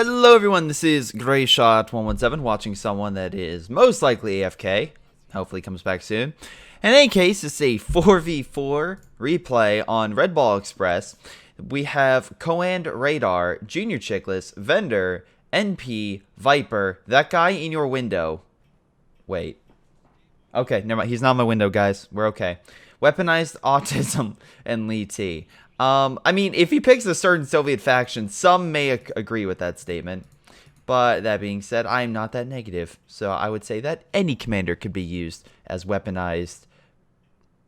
Hello everyone, this is Greyshot117 watching someone that is most likely AFK. Hopefully comes back soon. In any case, it's a 4v4 replay on Red Ball Express. We have Coand Radar, jrchicklis, Vendor, NP, Viper, that guy in your window. Wait. Okay, never mind. He's not in my window, guys. We're okay. Weaponized Autism and Lee T. I mean, if he picks a certain Soviet faction, some may agree with that statement. But that being said, I'm not that negative. So I would say that any commander could be used as weaponized.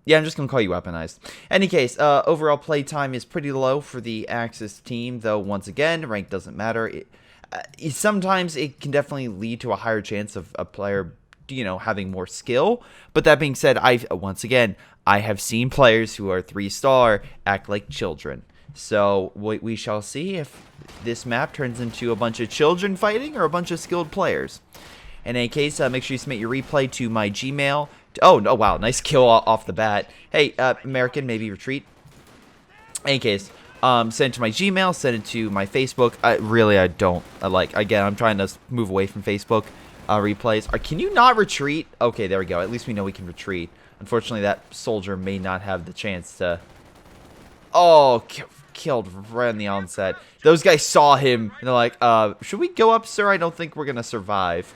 Yeah, I'm just going to call you weaponized. Any case, overall play time is pretty low for the Axis team, though once again, rank doesn't matter. Sometimes it can definitely lead to a higher chance of a player, you know, having more skill. But that being said, I have seen players who are 3-star act like children. So we shall see if this map turns into a bunch of children fighting or a bunch of skilled players. In any case, make sure you submit your replay to my Gmail. Oh, wow, nice kill off the bat. Hey, American, maybe retreat. In any case, send it to my Gmail, send it to my Facebook. Again, I'm trying to move away from Facebook replays. Can you not retreat? Okay, there we go. At least we know we can retreat. Unfortunately, that soldier may not have the chance to... Oh, killed right on the onset. Those guys saw him, and they're like, should we go up, sir? I don't think we're going to survive.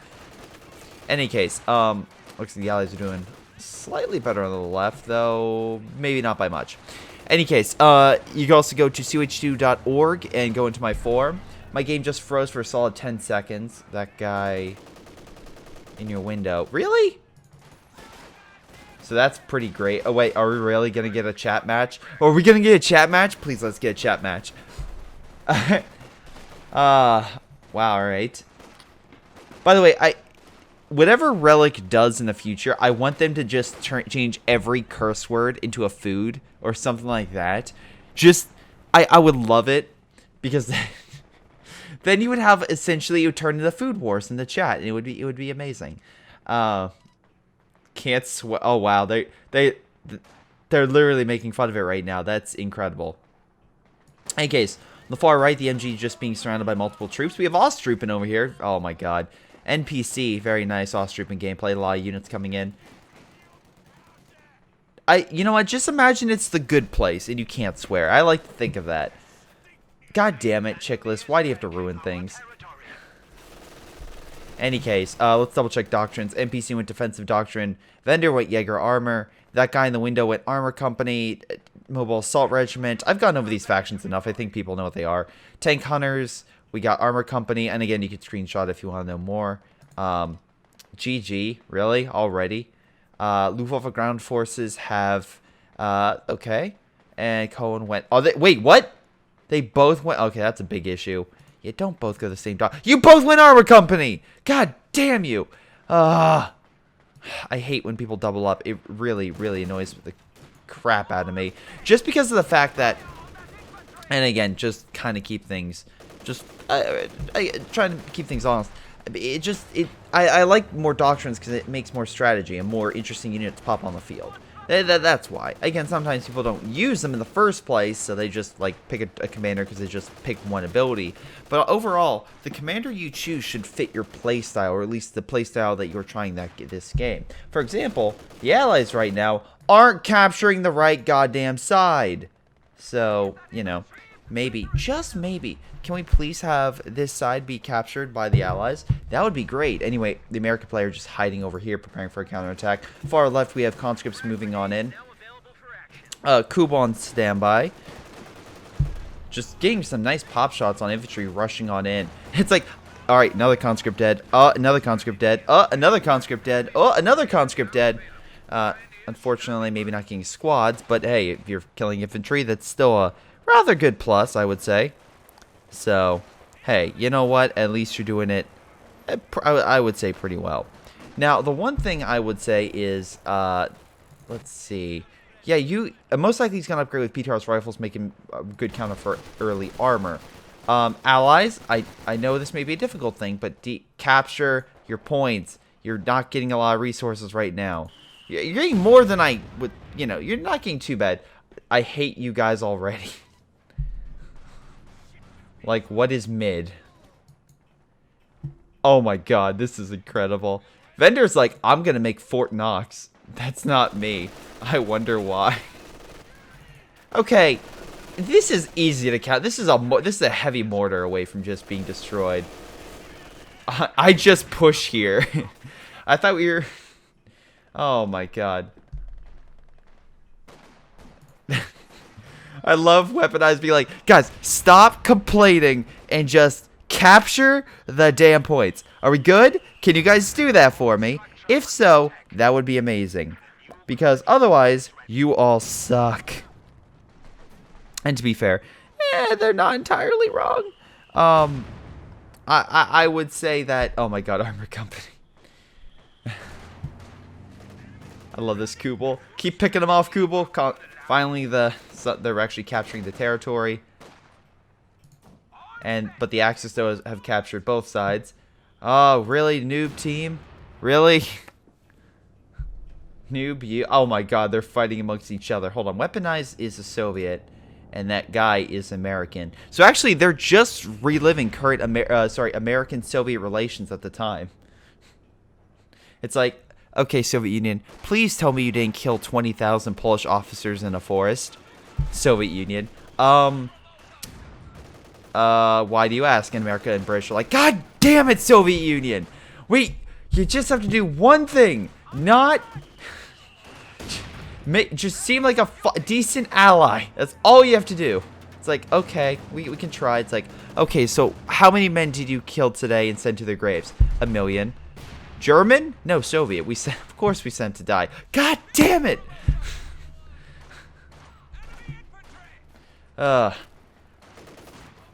Any case, looks like the allies are doing slightly better on the left, though maybe not by much. Any case, you can also go to ch2.org and go into my forum. My game just froze for a solid 10 seconds. That guy in your window. Really? So that's pretty great. Oh, wait. Are we really going to get a chat match? Are we going to get a chat match? Please, let's get a chat match. Wow, alright. By the way, whatever Relic does in the future, I want them to just change every curse word into a food or something like that. I would love it because then you would have essentially, it would turn into food wars in the chat, and it would be amazing. Can't sweat. Oh wow, they're literally making fun of it right now. That's incredible. In any case, on the far right, the MG just being surrounded by multiple troops. We have Ostroopen over here. Oh my god. NPC, very nice Ostroopen gameplay. A lot of units coming in. You know what? Just imagine it's the good place and you can't swear. I like to think of that. God damn it, Chickless. Why do you have to ruin things? Any case, let's double check doctrines. NPC went defensive doctrine. Vendor went Jaeger armor. That guy in the window went armor company. Mobile assault regiment. I've gone over these factions enough. I think people know what they are. Tank hunters. We got armor company. And again, you can screenshot if you want to know more. GG. Really? Already? Luftwaffe ground forces have... okay. And Cohen went... Oh, wait, what? They both went... Okay, that's a big issue. You don't both go the same dog. You both went armor company! God damn you! I hate when people double up. It really, really annoys the crap out of me. Just because of the fact that... And again, just kind of keep things... trying to keep things honest. I like more doctrines because it makes more strategy and more interesting units pop on the field. That's why. Again, sometimes people don't use them in the first place, so they just like pick a commander because they just pick one ability. But overall, the commander you choose should fit your playstyle, or at least the playstyle that you're trying this game. For example, the allies right now aren't capturing the right goddamn side. So, you know, maybe, just maybe, can we please have this side be captured by the allies? That would be great. Anyway, the American player just hiding over here, preparing for a counterattack. Far left, we have conscripts moving on in. Kuba on standby. Just getting some nice pop shots on infantry rushing on in. It's like, all right, another conscript dead. Another conscript dead. Another conscript dead. Another conscript dead. Unfortunately, maybe not getting squads, but hey, if you're killing infantry, that's still a rather good plus, I would say. So, hey, you know what? At least you're doing it, I would say, pretty well. Now, the one thing I would say is, let's see. Yeah, most likely he's going to upgrade with PTR's rifles, making a good counter for early armor. Allies, I know this may be a difficult thing, but capture your points. You're not getting a lot of resources right now. You're getting more than I would, you know, you're not getting too bad. I hate you guys already. Like, what is mid? Oh my god, this is incredible. Vendor's like, I'm gonna make Fort Knox. That's not me. I wonder why. Okay, this is easy to count. This is a heavy mortar away from just being destroyed. I just push here. I thought we were... Oh my god. I love weaponized being like, guys, stop complaining and just capture the damn points. Are we good? Can you guys do that for me? If so, that would be amazing. Because otherwise, you all suck. And to be fair, they're not entirely wrong. I would say that... Oh my god, Armor Company. I love this Kubel. Keep picking them off, Kubel. Finally, they're actually capturing the territory. But the Axis, though, have captured both sides. Oh, really? Noob team? Really? Noob, you... Oh my god, they're fighting amongst each other. Hold on. Weaponized is a Soviet, and that guy is American. So actually, they're just reliving current American-Soviet relations at the time. It's like... Okay, Soviet Union, please tell me you didn't kill 20,000 Polish officers in a forest. Soviet Union. Why do you ask? And America and British are like, God damn it, Soviet Union! Wait, you just have to do one thing. Not... just seem like a decent ally. That's all you have to do. It's like, okay, we can try. It's like, okay, so how many men did you kill today and send to their graves? 1 million. German? No, Soviet. Of course we sent to die. God damn it!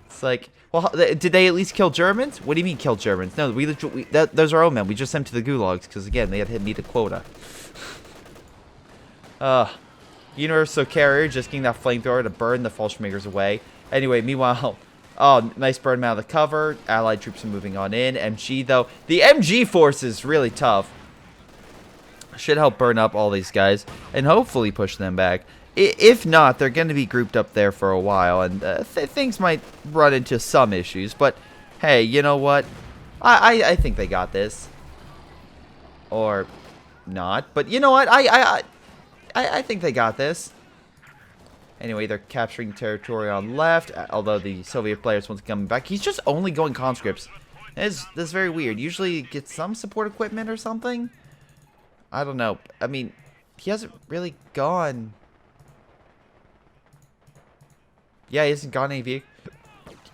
It's like, well, did they at least kill Germans? What do you mean kill Germans? No, those are our own men. We just sent them to the gulags because, again, they had to meet a quota. Universal Carrier just getting that flamethrower to burn the Fallschirmjägers away. Anyway, meanwhile... Oh, nice burn them out of the cover. Allied troops are moving on in. MG, though. The MG force is really tough. Should help burn up all these guys. And hopefully push them back. If not, they're going to be grouped up there for a while. And things might run into some issues. But, hey, you know what? I think they got this. Or not. But you know what? I think they got this. Anyway, they're capturing territory on left, although the Soviet players once coming back. He's just only going conscripts. That's very weird. Usually he gets some support equipment or something. I don't know. I mean, he hasn't really gone... Yeah, he hasn't gone any vehicle.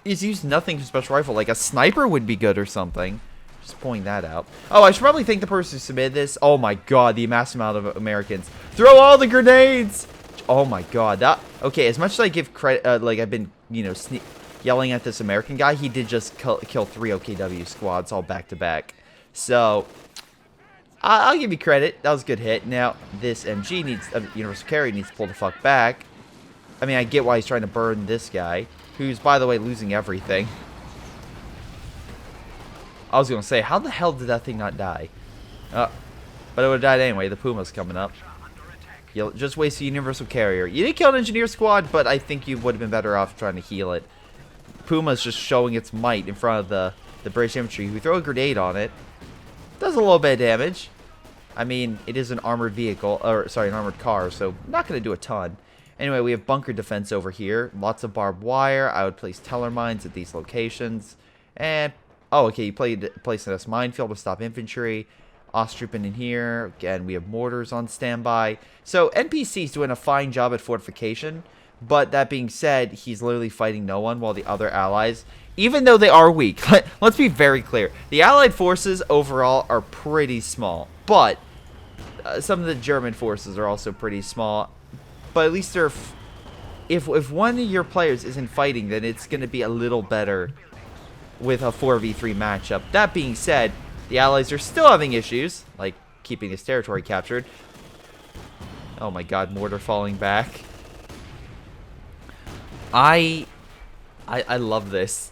He's used nothing for special rifle. Like a sniper would be good or something. Just pointing that out. Oh, I should probably thank the person who submitted this. Oh my god, the mass amount of Americans. Throw all the grenades! Oh my god, that... Okay, as much as I give credit, like I've been, you know, yelling at this American guy, he did just kill 3 OKW squads all back to back. So, I'll give you credit. That was a good hit. Now, this MG needs, Universal Carry needs to pull the fuck back. I mean, I get why he's trying to burn this guy, who's, by the way, losing everything. I was going to say, how the hell did that thing not die? But it would have died anyway. The Puma's coming up. You just wasted a Universal Carrier. You did kill an Engineer Squad, but I think you would have been better off trying to heal it. Puma's just showing its might in front of the British infantry, who throw a grenade on it. Does a little bit of damage. I mean, it is an armored vehicle, or sorry, an armored car, so not going to do a ton. Anyway, we have bunker defense over here. Lots of barbed wire. I would place teller mines at these locations. And, oh, okay, you place a minefield to stop infantry. Ostrupen in here. Again, we have mortars on standby. So, NPC's doing a fine job at fortification. But that being said, he's literally fighting no one while the other allies, even though they are weak, let's be very clear. The allied forces overall are pretty small. But some of the German forces are also pretty small. But at least they're... If one of your players isn't fighting, then it's going to be a little better with a 4v3 matchup. That being said, the allies are still having issues, like keeping this territory captured. Oh my god, mortar falling back. I love this.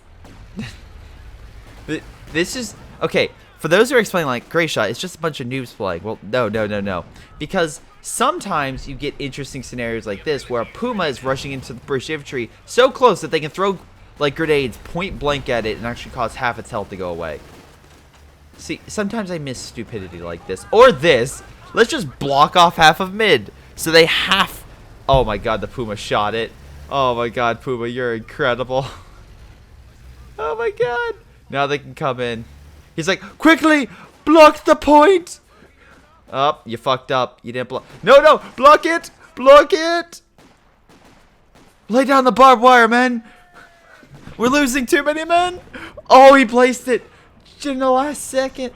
This is... Okay, for those who are explaining, like, Greyshot, it's just a bunch of noobs playing. Well, no. Because sometimes you get interesting scenarios like this, where a Puma is rushing into the British infantry so close that they can throw, like, grenades point blank at it and actually cause half its health to go away. See, sometimes I miss stupidity like this. Or this. Let's just block off half of mid. So they have... Oh my god, the Puma shot it. Oh my god, Puma, you're incredible. Oh my god. Now they can come in. He's like, quickly, block the point. Oh, you fucked up. You didn't block. No, no, block it. Block it. Lay down the barbed wire, man. We're losing too many men. Oh, he placed it in the last second.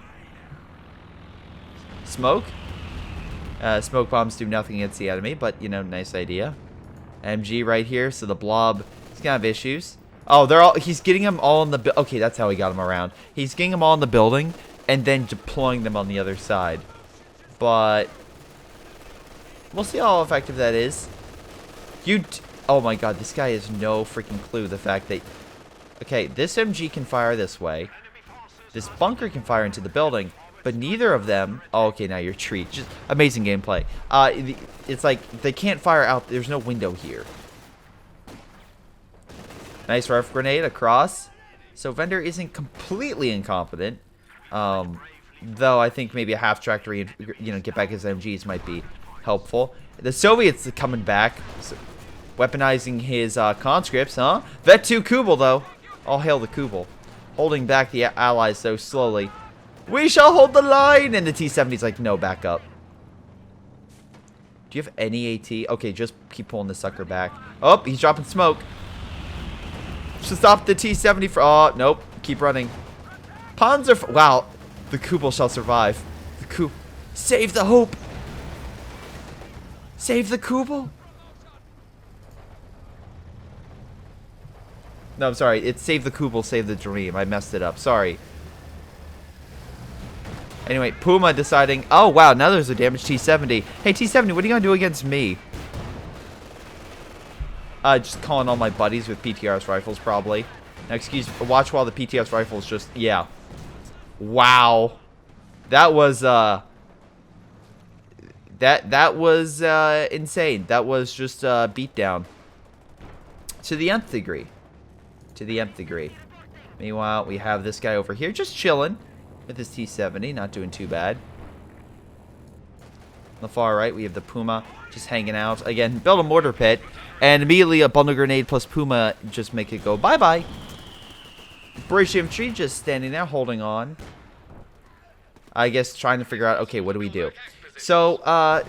Smoke. Smoke bombs do nothing against the enemy, but, you know, nice idea. MG right here, so the blob is gonna have issues. Oh, he's getting them all in the... Okay, that's how he got them around. He's getting them all in the building and then deploying them on the other side. But we'll see how effective that is. Oh my god, this guy has no freaking clue the fact that... Okay, this MG can fire this way. This bunker can fire into the building. But neither of them... Oh, okay, now you're treat. Just amazing gameplay. It's like they can't fire out. There's no window here. Nice ref grenade across. So Vendor isn't completely incompetent. Though I think maybe a half tractor, you know, get back his MGs might be helpful. The Soviets are coming back. So weaponizing his conscripts, huh? Vet 2 Kubel, though. All hail the Kubel. Holding back the allies so slowly. We shall hold the line! And the T-70's like, no, back up. Do you have any AT? Okay, just keep pulling the sucker back. Oh, he's dropping smoke. Should stop the T-70 for... Oh, nope. Keep running. Panzer... Wow. The Kubel shall survive. The Kubel... Save the hope! Save the Kubel! No, I'm sorry. It's save the Kubel, save the dream. I messed it up. Sorry. Anyway, Puma deciding... Oh, wow. Now there's a damaged T-70. Hey, T-70, what are you going to do against me? Just calling all my buddies with PTRS rifles, probably. Now, watch while the PTRS rifles just... Yeah. Wow. That was, That was, insane. That was just, beatdown. To the nth degree. To the nth degree. Meanwhile, we have this guy over here just chilling. With his T-70, not doing too bad. On the far right, we have the Puma just hanging out. Again, build a mortar pit. And immediately a bundle grenade plus Puma just make it go bye-bye. British infantry just standing there holding on. I guess trying to figure out, okay, what do we do? So,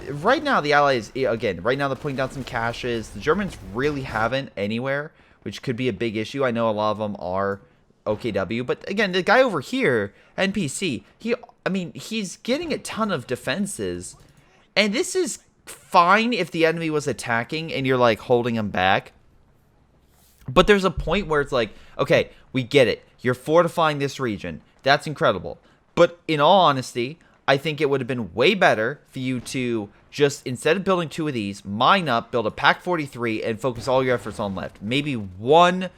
right now the Allies, again, right now they're putting down some caches. The Germans really haven't anywhere, which could be a big issue. I know a lot of them are OKW, but again, the guy over here, NPC, he's getting a ton of defenses, and this is fine if the enemy was attacking and you're like holding him back, but there's a point where it's like, okay, we get it, you're fortifying this region, that's incredible, but in all honesty, I think it would have been way better for you to just, instead of building 2 of these, mine up, build a Pack 43 and focus all your efforts on left. Maybe 1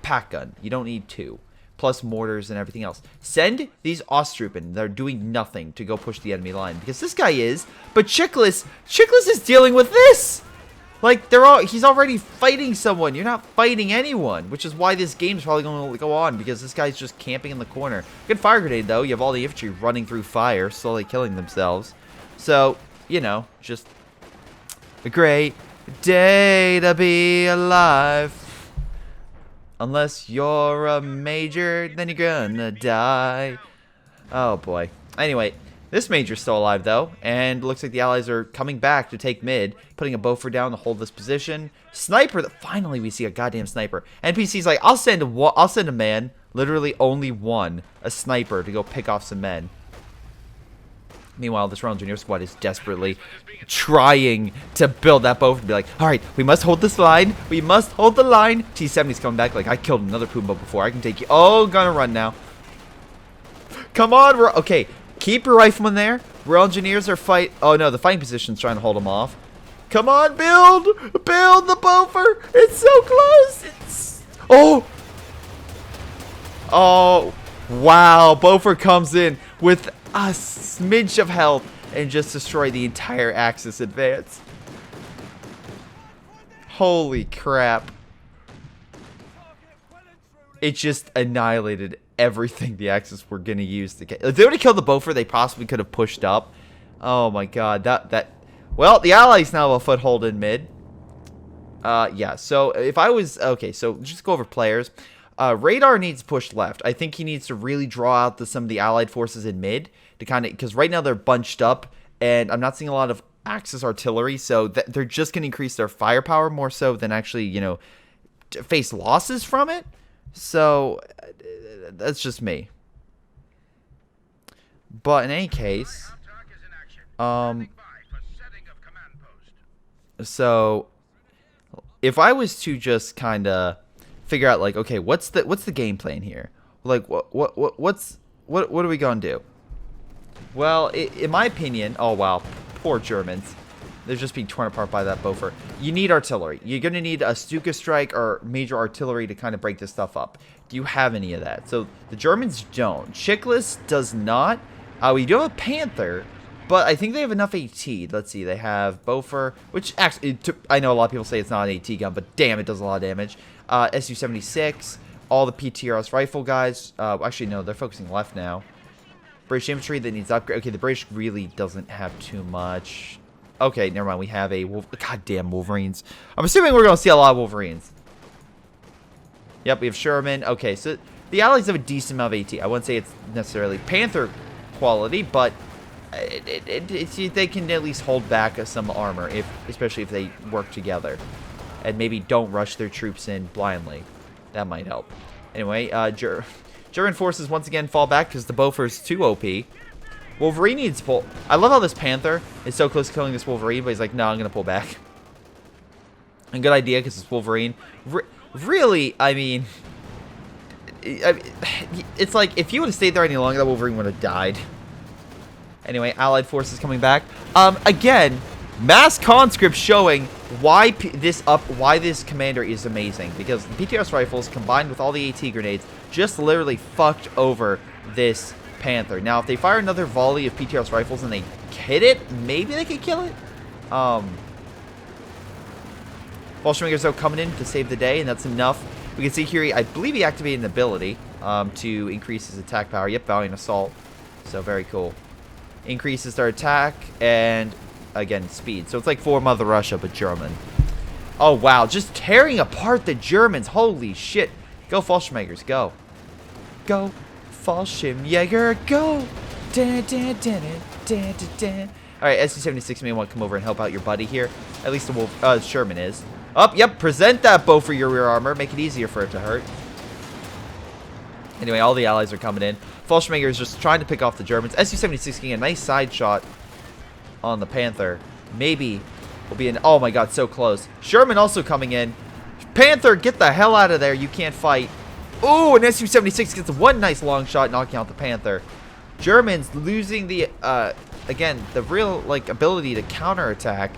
pack gun. You don't need 2. Plus mortars and everything else. Send these Ostrupen. They're doing nothing to go push the enemy line. Because this guy is. But Chickless is dealing with this! Like, he's already fighting someone. You're not fighting anyone. Which is why this game's probably going to go on. Because this guy's just camping in the corner. Good fire grenade, though. You have all the infantry running through fire. Slowly killing themselves. So, you know, just a great day to be alive. Unless you're a major, then you're gonna die. Oh, boy. Anyway, this major's still alive, though. And looks like the Allies are coming back to take mid. Putting a Beaufort down to hold this position. Sniper. Finally, we see a goddamn sniper. NPC's like, I'll send a man. Literally only one. A sniper to go pick off some men. Meanwhile, this Royal Engineer Squad is desperately trying to build that Beaufort and be like, alright, we must hold this line. We must hold the line. T-70's coming back like, I killed another Puma before. I can take you. Oh, gonna run now. Come on. Okay, keep your riflemen there. Royal Engineers are Oh, no, the fighting position's trying to hold them off. Come on, build. Build the Beaufort. It's so close. Oh. Oh, wow. Beaufort comes in with a smidge of health and just destroy the entire Axis advance. Holy crap. It just annihilated everything the Axis were going to use to get. If they would have killed the Beaufort, they possibly could have pushed up. Oh my god, well, the Allies now have a foothold in mid. Yeah, so if I was... Okay, so just go over players. Radar needs to push left. I think he needs to really draw out some of the Allied forces in mid to kind of... Because right now they're bunched up, and I'm not seeing a lot of Axis artillery, so they're just going to increase their firepower more so than actually, you know, face losses from it. So, that's just me. But in any case... So, if I was to just kind of figure out, like, okay, what's the game plan here? Like, what are we gonna do? Well, in my opinion, oh wow, poor Germans, they're just being torn apart by that Beaufort. You need artillery. You're gonna need a Stuka strike or major artillery to kind of break this stuff up. Do you have any of that? So the Germans don't. Chickless does not. We do have a Panther. But I think they have enough AT. Let's see. They have Beaufort, which actually, I know a lot of people say it's not an AT gun, but damn, it does a lot of damage. Su-76, all the PTRS rifle guys. Actually, no, they're focusing left now. British infantry that needs upgrade. Okay, the British really doesn't have too much. Okay, never mind. We have a goddamn Wolverines. I'm assuming we're going to see a lot of Wolverines. Yep, we have Sherman. Okay, so the Allies have a decent amount of AT. I wouldn't say it's necessarily Panther quality, but... they can at least hold back some armor, especially if they work together, and maybe don't rush their troops in blindly. That might help. Anyway, German forces once again fall back because the Beaufort is too OP. Wolverine needs to pull. I love how this Panther is so close to killing this Wolverine, but he's like, no, I'm gonna pull back. And good idea because it's Wolverine. Really, I mean, it's like if you would have stayed there any longer, that Wolverine would have died. Anyway, Allied forces coming back. Again, mass conscript showing why this commander is amazing. Because the PTRS rifles combined with all the AT grenades just literally fucked over this Panther. Now, if they fire another volley of PTRS rifles and they hit it, maybe they could kill it. Bolshevikers though coming in to save the day, and that's enough. We can see here, I believe he activated an ability to increase his attack power. Yep, Valiant Assault. So very cool. Increases their attack and, again, speed. So it's like for Mother Russia, but German. Oh, wow. Just tearing apart the Germans. Holy shit. Go, Fallschirmjägers. Go. Go, Fallschirmjäger. Go. Dun, dun, dun, dun, dun, dun. Alright, Su-76 may want to come over and help out your buddy here. At least the Sherman is. Oh, yep. Present that bow for your rear armor. Make it easier for it to hurt. Anyway, all the Allies are coming in. Fallschirmjäger is just trying to pick off the Germans. Su-76 getting a nice side shot on the Panther. Maybe will be an... Oh my god, so close. Sherman also coming in. Panther, get the hell out of there. You can't fight. Ooh, and Su-76 gets one nice long shot knocking out the Panther. Germans losing the... again, the real ability to counterattack.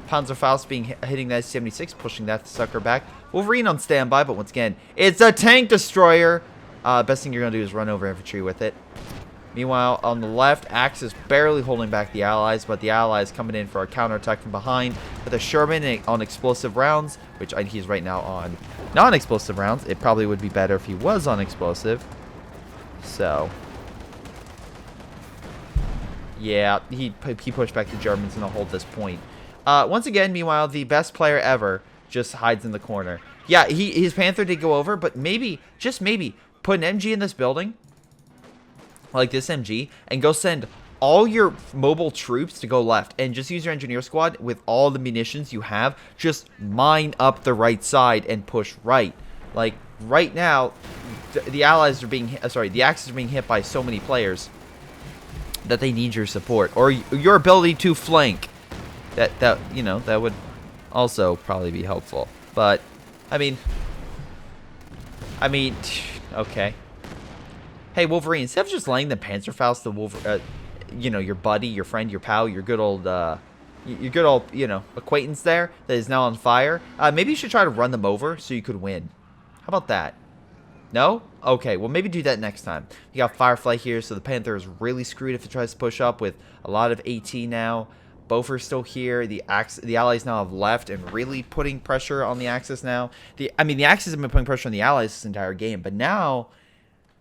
Panzerfaust hitting that Su-76, pushing that sucker back. Wolverine on standby, but once again, it's a tank destroyer. Best thing you're going to do is run over infantry with it. Meanwhile, on the left, Axis barely holding back the Allies, but the Allies coming in for a counterattack from behind with a Sherman on explosive rounds, which he's right now on non-explosive rounds. It probably would be better if he was on explosive. So, yeah, he pushed back the Germans and they'll hold this point. Once again, meanwhile, the best player ever just hides in the corner. Yeah, his Panther did go over, but maybe, just maybe, put an MG in this building, like this MG, and go send all your mobile troops to go left, and just use your engineer squad with all the munitions you have. Just mine up the right side and push right. Like, right now, the Allies are being, the Axis are being hit by so many players that they need your support, or your ability to flank. That you know, that would also probably be helpful. But, I mean, okay. Hey, Wolverine, instead of just laying the Panzerfaust, you know, your buddy, your friend, your pal, your good old, you know, acquaintance there that is now on fire, maybe you should try to run them over so you could win. How about that? No? Okay, well, maybe do that next time. You got Firefly here, so the Panther is really screwed if it tries to push up with a lot of AT now. Beaufort's still here. The Allies now have left and really putting pressure on the Axis now. I mean, the Axis have been putting pressure on the Allies this entire game, but now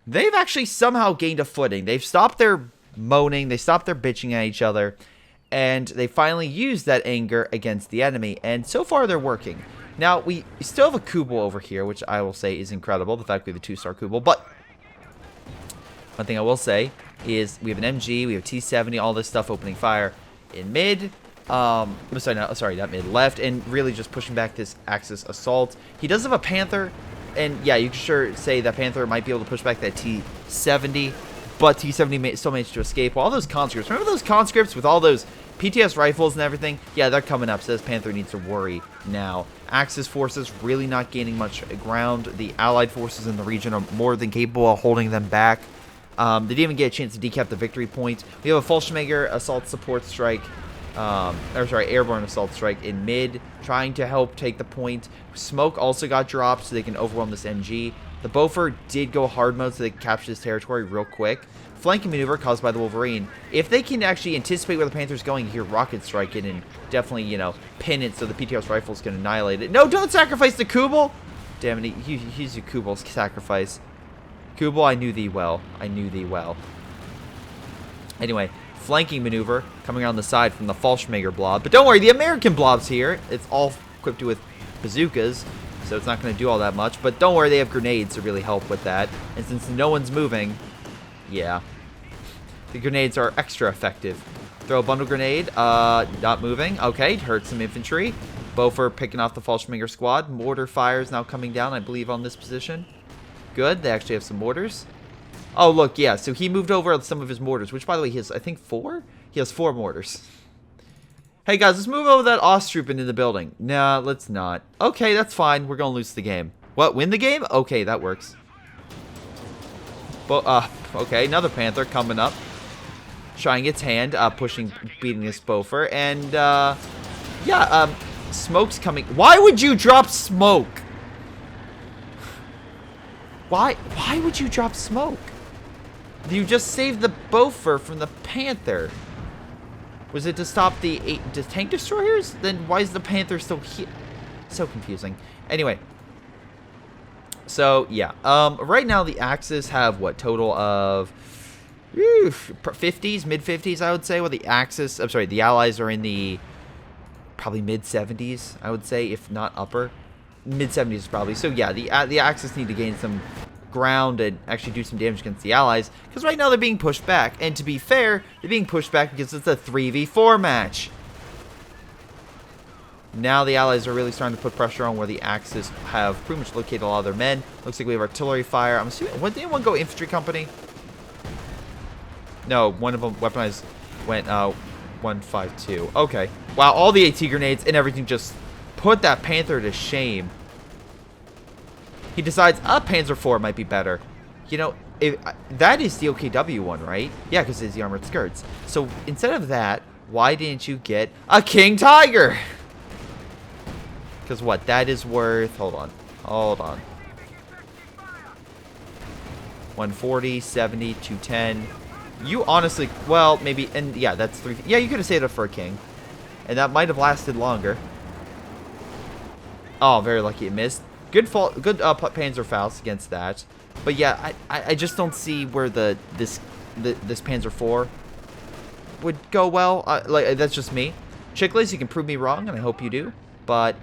they've actually somehow gained a footing. They've stopped their moaning. They stopped their bitching at each other. And they finally used that anger against the enemy. And so far, they're working. Now, we still have a Kubel over here, which I will say is incredible. The fact we have a 2-star Kubel. But one thing I will say is we have an MG, we have T-70, all this stuff opening fire in mid. Sorry, not mid, left. And really just pushing back this Axis assault. He does have a Panther. And yeah, you can sure say that Panther might be able to push back that T-70. But T-70 still managed to escape. All those conscripts. Remember those conscripts with all those PTS rifles and everything? Yeah, they're coming up. So this Panther needs to worry now. Axis forces really not gaining much ground. The allied forces in the region are more than capable of holding them back. They didn't even get a chance to decap the victory point. We have a Fallschirmjäger assault support strike. Airborne assault strike in mid, trying to help take the point. Smoke also got dropped so they can overwhelm this NG. The Boffer did go hard mode so they can capture this territory real quick. Flanking maneuver caused by the Wolverine. If they can actually anticipate where the Panther's going here, rocket strike it and definitely, you know, pin it so the PTS rifles can annihilate it. No, don't sacrifice the Kubel! Damn it, he's your Kubel's sacrifice. Kubel, I knew thee well. I knew thee well. Anyway, flanking maneuver coming around the side from the Fallschirmjäger blob. But don't worry, the American blob's here. It's all equipped with bazookas, so it's not going to do all that much. But don't worry, they have grenades to really help with that. And since no one's moving, yeah, the grenades are extra effective. Throw a bundle grenade, not moving. Okay, hurt some infantry. Boffer picking off the Fallschirmjäger squad. Mortar fire is now coming down, I believe, on this position. Good, they actually have some mortars. Oh, look, yeah, so he moved over some of his mortars, which, by the way, he has, I think, 4? He has 4 mortars. Hey, guys, let's move over that Osttroop into the building. Nah, let's not. Okay, that's fine. We're going to lose the game. What, win the game? Okay, that works. But, okay, another Panther coming up. Trying its hand, beating this Boffer. And, yeah, Smoke's coming. Why would you drop Smoke? Why would you drop Smoke? You just saved the Boffer from the Panther. Was it to stop the tank destroyers? Then why is the Panther still here? So confusing. Anyway. So, yeah. Right now, the Axis have, what, total of 50s, mid-50s, I would say. Well, the Axis, I'm sorry, the Allies are in the probably mid-70s, I would say, if not upper. Mid-70s probably. So, yeah, the Axis need to gain some ground and actually do some damage against the Allies, because right now they're being pushed back. And to be fair, they're being pushed back because it's a 3v4 match. Now the Allies are really starting to put pressure on where the Axis have pretty much located a lot of their men. Looks like we have artillery fire. I'm assuming, did anyone go infantry company? No, one of them weaponized went 152. Okay. Wow, all the AT grenades and everything just put that Panther to shame. He decides, Panzer IV might be better. You know, that is the OKW one, right? Yeah, because it's the armored skirts. So instead of that, why didn't you get a King Tiger? Because what, that is worth... Hold on. 140, 70, 210. You honestly... Well, maybe... And yeah, that's 3... Yeah, you could have saved it for a King. And that might have lasted longer. Oh, very lucky it missed. Good Panzerfaust against that. But yeah, I just don't see where this Panzer IV would go well. Like, that's just me. Chicklis, you can prove me wrong, and I hope you do. But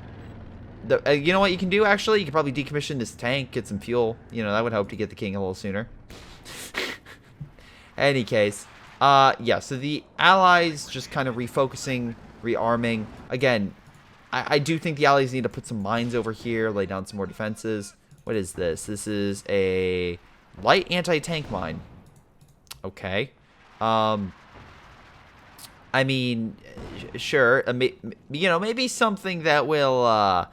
you know what you can do, actually? You can probably decommission this tank, get some fuel. You know, that would help to get the King a little sooner. Any case, yeah, so the Allies just kind of refocusing, rearming. Again, I do think the Allies need to put some mines over here, lay down some more defenses. What is this? This is a light anti-tank mine. Okay. I mean, sure. You know, maybe something that will. I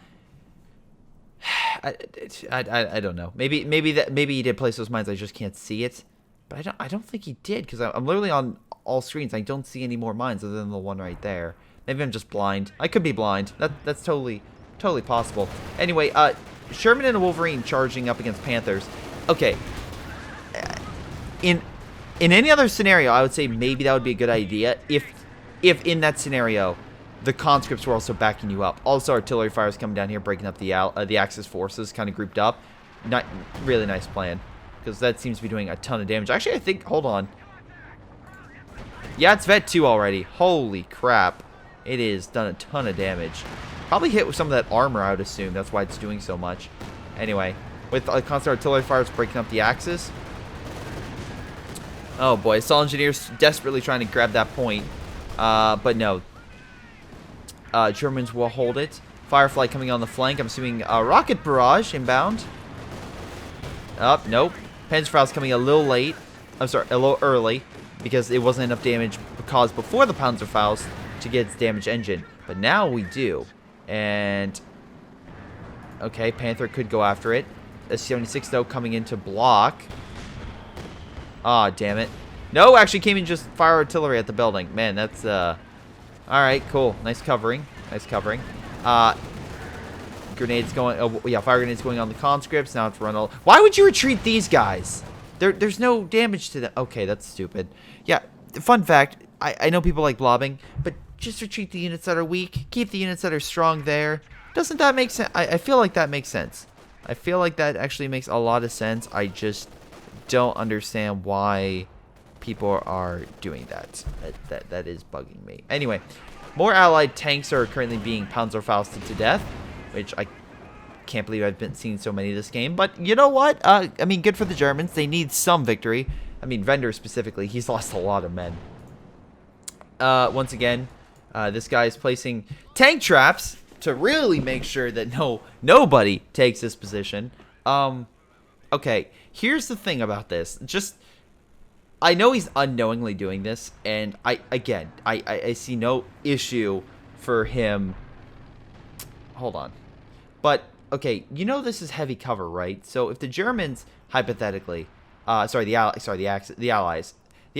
don't know. Maybe he did place those mines. I just can't see it. But I don't think he did, because I'm literally on all screens. I don't see any more mines other than the one right there. Maybe I'm just blind. I could be blind. That's totally possible. Anyway, Sherman and a Wolverine charging up against Panthers. Okay. In any other scenario, I would say maybe that would be a good idea. If in that scenario, the conscripts were also backing you up. Also, artillery fires coming down here, breaking up the Axis forces, kind of grouped up. Really nice plan. because that seems to be doing a ton of damage. Actually, I think, hold on. Yeah, it's Vet 2 already. Holy crap. It is done a ton of damage. Probably hit with some of that armor, I would assume. That's why it's doing so much. Anyway, with constant artillery fire, it's breaking up the axis. Oh boy, Assault Engineers desperately trying to grab that point. But no. Germans will hold it. Firefly coming on the flank. I'm assuming rocket barrage inbound. Nope. Panzerfaust's coming a little late. I'm sorry, a little early. Because it wasn't enough damage caused before the Panzerfaust to get its damage engine. But now we do. And okay, Panther could go after it. S-76 though coming in to block. Ah, damn it. No, actually came in just fire artillery at the building. Man, that's alright, cool. Nice covering. Nice covering. Grenades going, oh yeah, fire grenades going on the conscripts. Now it's run all. Why would you retreat these guys? There's no damage to them. Okay, that's stupid. Yeah, fun fact, I know people like blobbing, but just retreat the units that are weak. Keep the units that are strong there. Doesn't that make sense? I feel like that makes sense. I feel like that actually makes a lot of sense. I just don't understand why people are doing that. That is bugging me. Anyway, more allied tanks are currently being Panzerfausted to death, which I can't believe I've been seeing so many this game. But you know what? I mean, good for the Germans. They need some victory. I mean, Vendor specifically, he's lost a lot of men. Once again, this guy is placing tank traps to really make sure that nobody takes this position. Okay, here's the thing about this. I know he's unknowingly doing this, and I see no issue for him. Hold on. But, okay, you know this is heavy cover, right? So if the Germans, hypothetically, the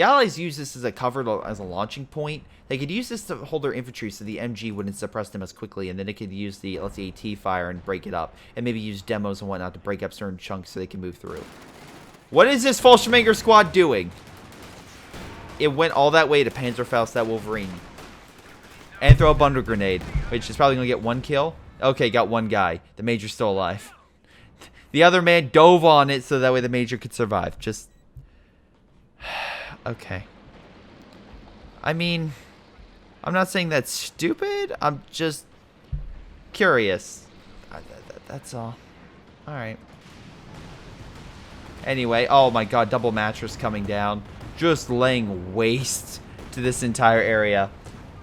Allies use this as a cover, as a launching point. They could use this to hold their infantry so the MG wouldn't suppress them as quickly, and then they could use the, let's say, AT fire and break it up, and maybe use demos and whatnot to break up certain chunks so they can move through. What is this Fallschirmjäger squad doing? It went all that way to Panzerfaust that Wolverine. And throw a bundle grenade, which is probably going to get one kill. Okay, got one guy. The Major's still alive. The other man dove on it so that way the Major could survive. Just... okay. I mean, I'm not saying that's stupid. I'm just curious. That's all. Alright. Anyway, oh my god, double mattress coming down. Just laying waste to this entire area.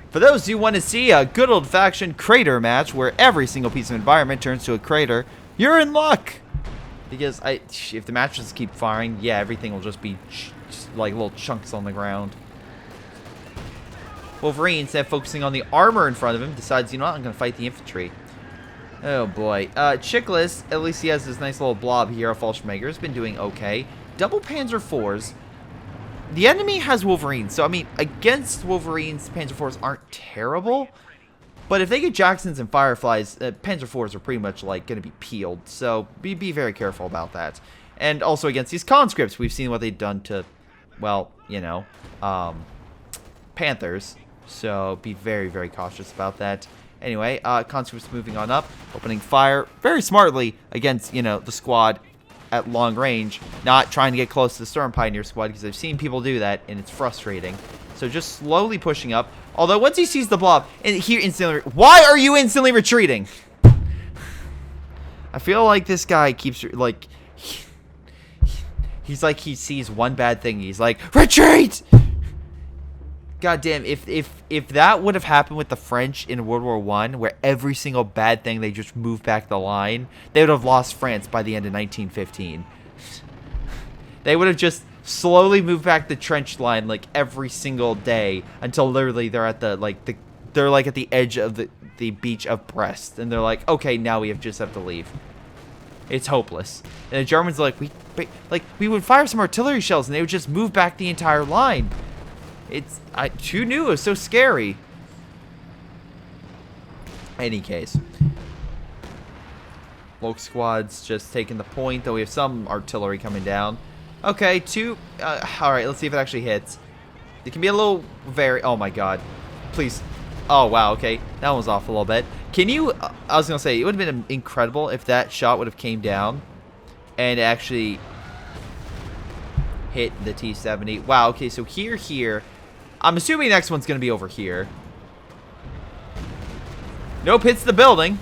For those who want to see a good old-fashioned crater match where every single piece of environment turns to a crater, you're in luck. Because if the mattresses keep firing, yeah, everything will just be like little chunks on the ground. Wolverine, instead of focusing on the armor in front of him, decides, you know what, I'm going to fight the infantry. Oh boy. Chicklis, at least he has this nice little blob here of Fallschirmjäger. Has been doing okay. Double Panzer IVs. The enemy has Wolverines, so I mean, against Wolverines, Panzer IVs aren't terrible. But if they get Jacksons and Fireflies, Panzer IVs are pretty much like going to be peeled. So be very careful about that. And also against these conscripts, we've seen what they've done to, well, you know, Panthers. So be very cautious about that. Anyway, conscripts moving on up, opening fire very smartly against, you know, the squad at long range, not trying to get close to the Storm Pioneer squad, because I've seen people do that, and it's frustrating. So just slowly pushing up. Although once he sees the blob, and he instantly... Why are you instantly retreating? I feel like this guy keeps, like... He's like, he sees one bad thing, he's like, retreat! God damn, if that would have happened with the French in World War I, where every single bad thing, they just moved back the line, they would have lost France by the end of 1915. They would have just slowly moved back the trench line, like, every single day, until literally they're at the, like, they're, like, at the edge of the beach of Brest, and they're like, okay, now we just have to leave. It's hopeless. And the Germans are like, we would fire some artillery shells, and they would just move back the entire line. Who knew it was so scary? Any case. Loke squad's just taking the point, though we have some artillery coming down. Okay, alright, let's see if it actually hits. It can be a little oh my god. Please. Oh wow, okay. That one was off a little bit. Can you, I was gonna say, it would have been incredible if that shot would have came down and actually hit the T-70. Wow, okay, so here. I'm assuming the next one's going to be over here. Nope, hits the building.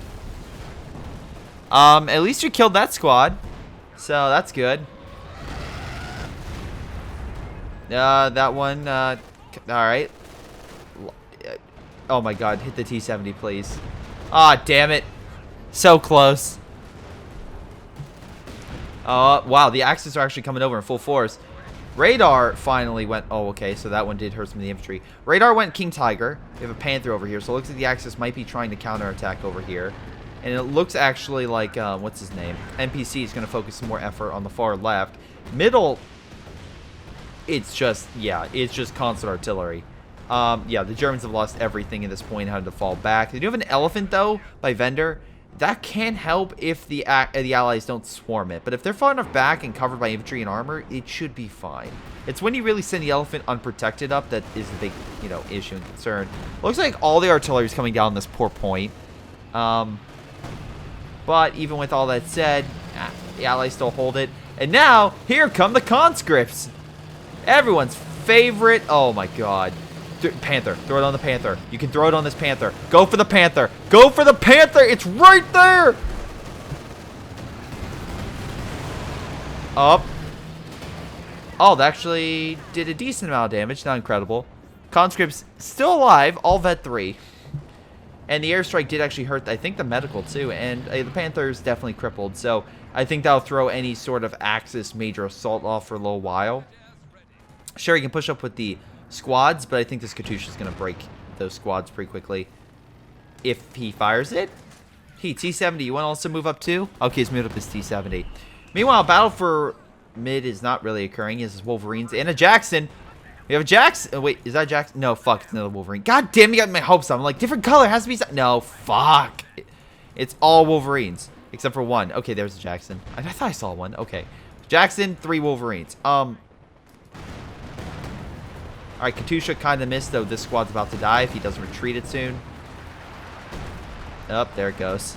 At least you killed that squad. So, that's good. That one, alright. Oh my god, hit the T-70, please. Ah, damn it. So close. Wow, the Axis are actually coming over in full force. Radar finally went... Oh, okay, so that one did hurt some of the infantry. Radar went King Tiger. We have a Panther over here, so it looks like the Axis might be trying to counterattack over here. And it looks actually like, what's his name? NPC is going to focus some more effort on the far left. Middle, it's just, yeah, it's just constant artillery. Yeah, the Germans have lost everything at this point, had to fall back. They do have an elephant, though, by Vendor. That can help if the Allies don't swarm it. But if they're far enough back and covered by infantry and armor, it should be fine. It's when you really send the elephant unprotected up that is the big, you know, issue and concern. Looks like all the artillery is coming down this poor point. But even with all that said, the Allies still hold it. And now, here come the conscripts. Everyone's favorite. Oh my god. Panther. Throw it on the Panther. You can throw it on this Panther. Go for the Panther. Go for the Panther. It's right there. Up. Oh, that actually did a decent amount of damage. Not incredible. Conscripts still alive. All vet 3. And the airstrike did actually hurt, I think, the medical too. And the Panther's definitely crippled. So I think that'll throw any sort of Axis major assault off for a little while. Sure, he can push up with the squads, but I think this Katyusha is going to break those squads pretty quickly if he fires it. Hey, T-70, you want to also move up too? Okay, he's moved up his T-70. Meanwhile, battle for mid is not really occurring. He has his Wolverines and a Jackson. We have a Jackson. Oh, wait, is that Jackson? No, fuck, it's another Wolverine. God damn, you got my hopes up. I'm like, different color, has to be... No, fuck. It's all Wolverines, except for one. Okay, there's a Jackson. I thought I saw one. Okay. Jackson, 3 Wolverines. Alright, Katyusha kind of missed, though this squad's about to die if he doesn't retreat it soon. Oh, there it goes.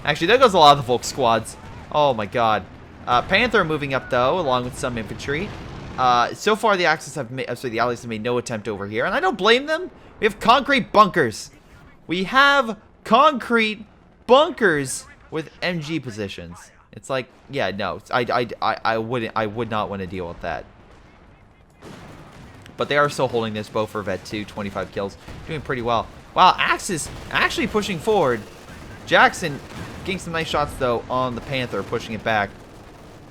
Actually, there goes a lot of the Volk squads. Oh my god. Panther moving up, though, along with some infantry. So far, the Allies have made no attempt over here, and I don't blame them. We have concrete bunkers. We have concrete bunkers with MG positions. It's like, yeah, no, I would not want to deal with that. But they are still holding this. Bow for vet 2, 25 kills, doing pretty well. Wow, Axis actually pushing forward. Jackson getting some nice shots though on the Panther, pushing it back.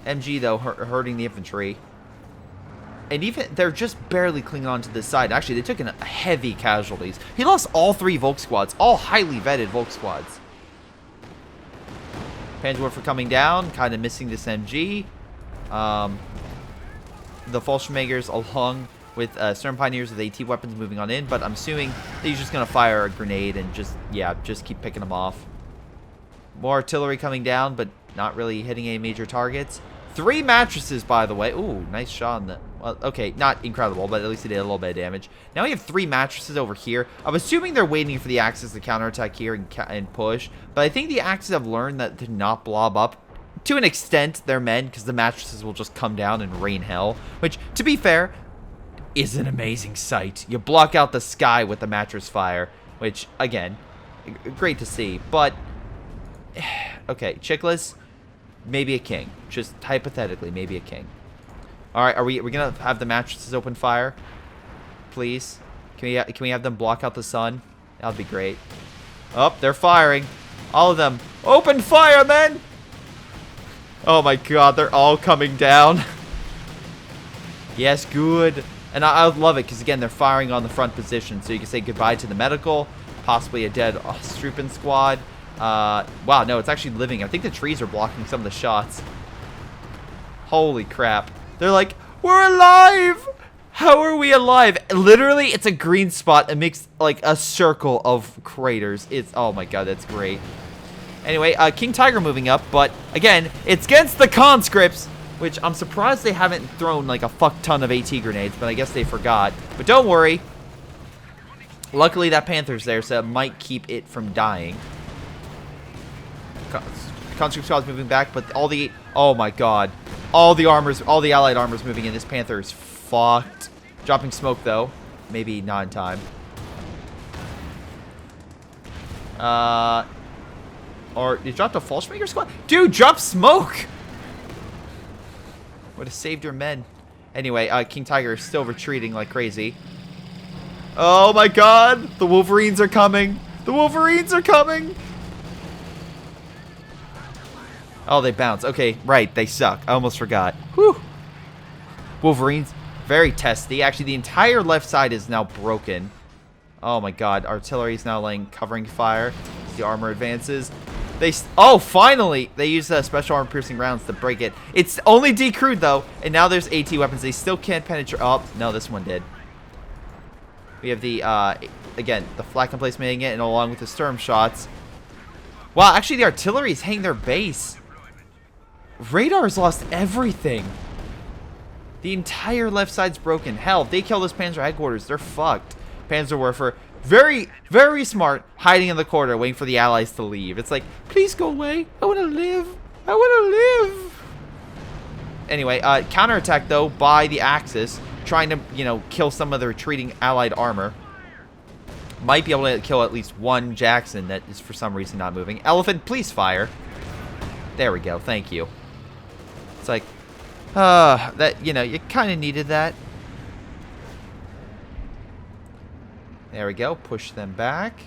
MG though hurting the infantry. And even they're just barely clinging on to this side. Actually, they took in heavy casualties. He lost all 3 Volk squads, all highly vetted Volk squads. Panzerwerfer coming down, kind of missing this MG. The Fallschirmjägers along with Stern Pioneers with AT weapons moving on in, but I'm assuming that he's just going to fire a grenade and just, yeah, just keep picking them off. More artillery coming down, but not really hitting any major targets. 3 mattresses, by the way. Ooh, nice shot on the... Well, okay, not incredible, but at least it did a little bit of damage. Now we have 3 mattresses over here. I'm assuming they're waiting for the Axis to counterattack here and push, but I think the Axis have learned that to not blob up to an extent their men, because the mattresses will just come down and rain hell, which, to be fair, is an amazing sight. You block out the sky with the mattress fire, which, again, great to see. But, okay, Chickless, maybe a king. Just hypothetically, maybe a king. Alright, are we going to have the mattresses open fire? Please? Can we have them block out the sun? That would be great. Oh, they're firing. All of them. Open fire, men! Oh my god, they're all coming down. Yes, good. And I would love it, because again, they're firing on the front position. So you can say goodbye to the medical, possibly a dead Strupen squad. Wow, no, it's actually living. I think the trees are blocking some of the shots. Holy crap. They're like, we're alive! How are we alive? Literally, it's a green spot. It makes like a circle of craters. It's, oh my god, that's great. Anyway, King Tiger moving up, but again, it's against the conscripts, which I'm surprised they haven't thrown like a fuck ton of AT grenades, but I guess they forgot. But don't worry. Luckily, that Panther's there, so it might keep it from dying. Conscript squad's moving back, but all the... Oh my god. All the allied armor's moving in. This Panther is fucked. Dropping smoke, though. Maybe not in time. Or you dropped a Fallschmager squad? Dude, drop smoke! Would have saved your men. Anyway, King Tiger is still retreating like crazy. Oh my god! The Wolverines are coming! The Wolverines are coming! Oh, they bounce. Okay, right, they suck. I almost forgot. Whew! Wolverines, very testy. Actually, the entire left side is now broken. Oh my god, artillery is now laying covering fire. The armor advances. Oh, finally! They use special armor piercing rounds to break it. It's only decrewed, though, and now there's AT weapons. They still can't penetrate. Oh, no, this one did. We have the, again, the flak emplacement it, and along with the storm shots. Wow, actually, the artillery is hanging their base. Radar's lost everything. The entire left side's broken. Hell, if they kill this Panzer headquarters, they're fucked. Panzerwerfer, very, very smart, hiding in the corner, waiting for the allies to leave. It's like, please go away. I want to live. I want to live. Anyway, counterattack, though, by the Axis, trying to, you know, kill some of the retreating allied armor. Might be able to kill at least one Jackson that is for some reason not moving. Elephant, please fire. There we go. Thank you. It's like, that, you know, you kind of needed that. There we go. Push them back.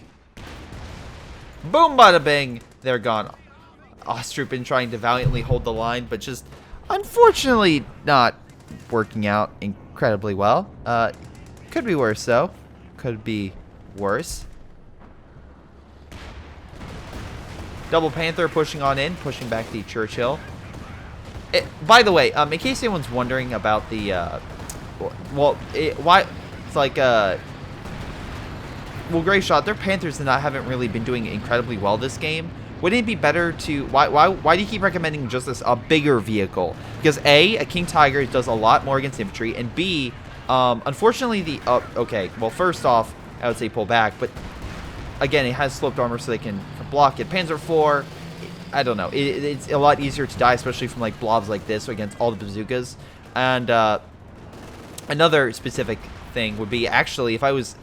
Boom, bada bing. They're gone. Ostrup trying to valiantly hold the line, but just unfortunately not working out incredibly well. Could be worse, though. Could be worse. Double Panther pushing on in, pushing back the Churchill. By the way, in case anyone's wondering about the, why, it's like, well, Greyshot, their Panthers haven't really been doing incredibly well this game. Wouldn't it be better to, why do you keep recommending just a bigger vehicle? Because A, a King Tiger does a lot more against infantry, and B, unfortunately okay, well, first off, I would say pull back, but again, it has sloped armor so they can block it. Panzer IV, I don't know. It's a lot easier to die, especially from like blobs like this against all the bazookas. And another specific thing would be actually if I was,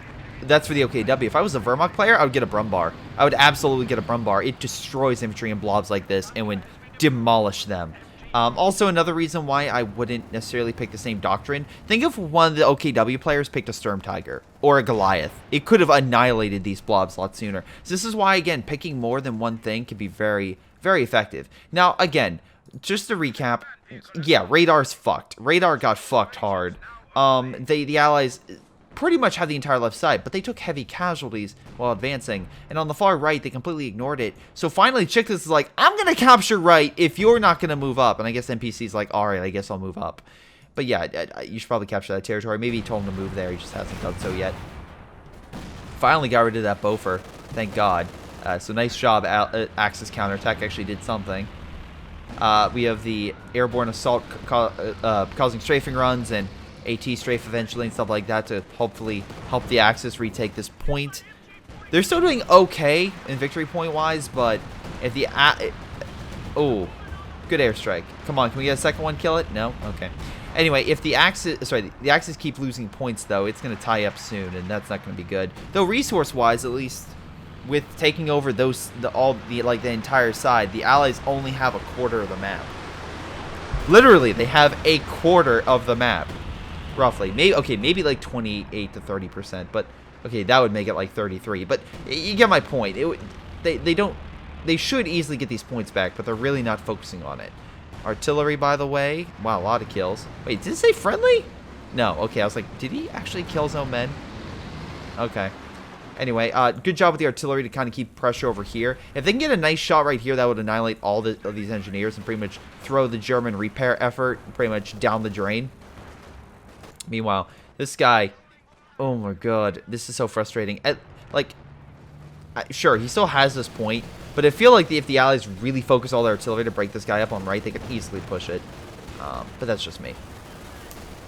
that's for the OKW. If I was a Wehrmacht player, I would get a Brumbar. I would absolutely get a Brumbar. It destroys infantry and blobs like this and would demolish them. Also, another reason why I wouldn't necessarily pick the same doctrine. Think if one of the OKW players picked a Sturm Tiger or a Goliath. It could have annihilated these blobs a lot sooner. So this is why, again, picking more than one thing can be very, very effective. Now, again, just to recap, yeah, radar's fucked. Radar got fucked hard. The Allies pretty much had the entire left side, but they took heavy casualties while advancing. And on the far right, they completely ignored it. So finally, Chicklis is like, I'm going to capture right if you're not going to move up. And I guess NPC's like, all right, I guess I'll move up. But yeah, you should probably capture that territory. Maybe he told him to move there. He just hasn't done so yet. Finally got rid of that Bofer. Thank God. So nice job. Axis counterattack actually did something. We have the airborne assault causing strafing runs and AT strafe eventually and stuff like that to hopefully help the Axis retake this point. They're still doing okay in victory point wise, but if the oh, good airstrike. Come on, can we get a second one? Kill it? No? Okay. Anyway, if the Axis, the Axis keep losing points though, it's going to tie up soon, and that's not going to be good. Though resource wise, at least with taking over the entire side, the Allies only have a quarter of the map. Literally, they have a quarter of the map. Roughly, maybe like 28 to 30%, but okay, that would make it like 33. But you get my point. They should easily get these points back, but they're really not focusing on it. Artillery, by the way, wow, a lot of kills. Wait, did it say friendly? No. Okay, I was like, did he actually kill his own men? Okay. Anyway, good job with the artillery to kind of keep pressure over here. If they can get a nice shot right here, that would annihilate all of these engineers and pretty much throw the German repair effort pretty much down the drain. Meanwhile, this guy, oh my god, this is so frustrating. Sure, he still has this point, but I feel like if the Allies really focus all their artillery to break this guy up on right, they could easily push it. But that's just me.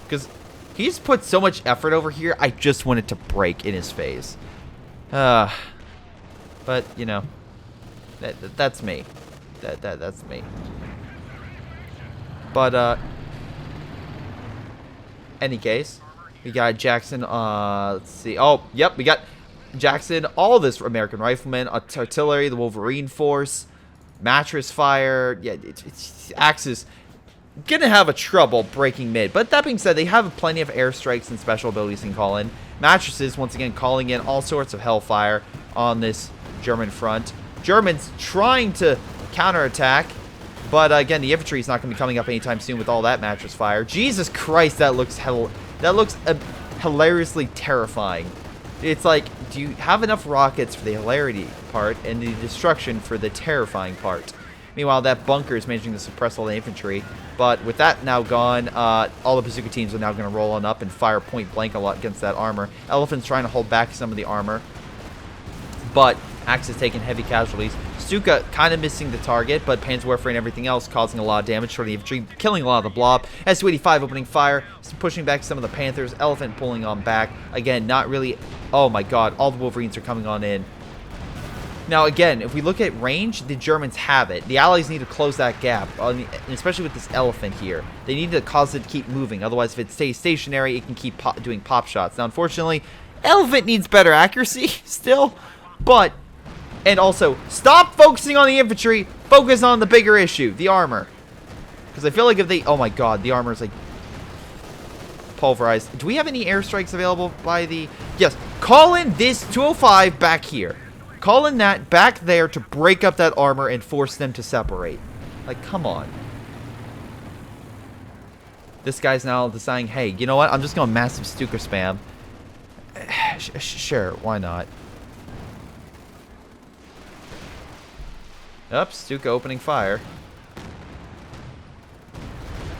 Because he's put so much effort over here, I just want it to break in his face. But, you know, that's me. That's me. But, any case, we got Jackson, let's see. Oh, yep, we got Jackson, all this American Rifleman, artillery, the Wolverine Force, mattress fire. Yeah, Axis gonna have a trouble breaking mid. But that being said, they have plenty of airstrikes and special abilities they can call in. Mattresses, once again, calling in all sorts of hellfire on this German front. Germans trying to counterattack. But again, the infantry is not going to be coming up anytime soon with all that mattress fire. Jesus Christ, that looks hilariously terrifying. It's like, do you have enough rockets for the hilarity part and the destruction for the terrifying part? Meanwhile, that bunker is managing to suppress all the infantry. But with that now gone, all the bazooka teams are now going to roll on up and fire point blank a lot against that armor. Elephant's trying to hold back some of the armor, but Axis taking heavy casualties. Stuka kind of missing the target, but Panzerwerfer and everything else causing a lot of damage for the infantry, killing a lot of the blob. S285 opening fire, pushing back some of the Panthers. Elephant pulling on back. Again, not really... Oh my god, all the Wolverines are coming on in. Now again, if we look at range, the Germans have it. The Allies need to close that gap, especially with this Elephant here. They need to cause it to keep moving. Otherwise, if it stays stationary, it can keep doing pop shots. Now, unfortunately, Elephant needs better accuracy still, but... And also, stop focusing on the infantry. Focus on the bigger issue, the armor. Because I feel like if they... Oh my god, the armor is like... pulverized. Do we have any airstrikes available by the... Yes, call in this 205 back here. Call in that back there to break up that armor and force them to separate. Like, come on. This guy's now deciding, hey, you know what? I'm just going to massive Stuka spam. Sure, why not? Oops, Stuka opening fire.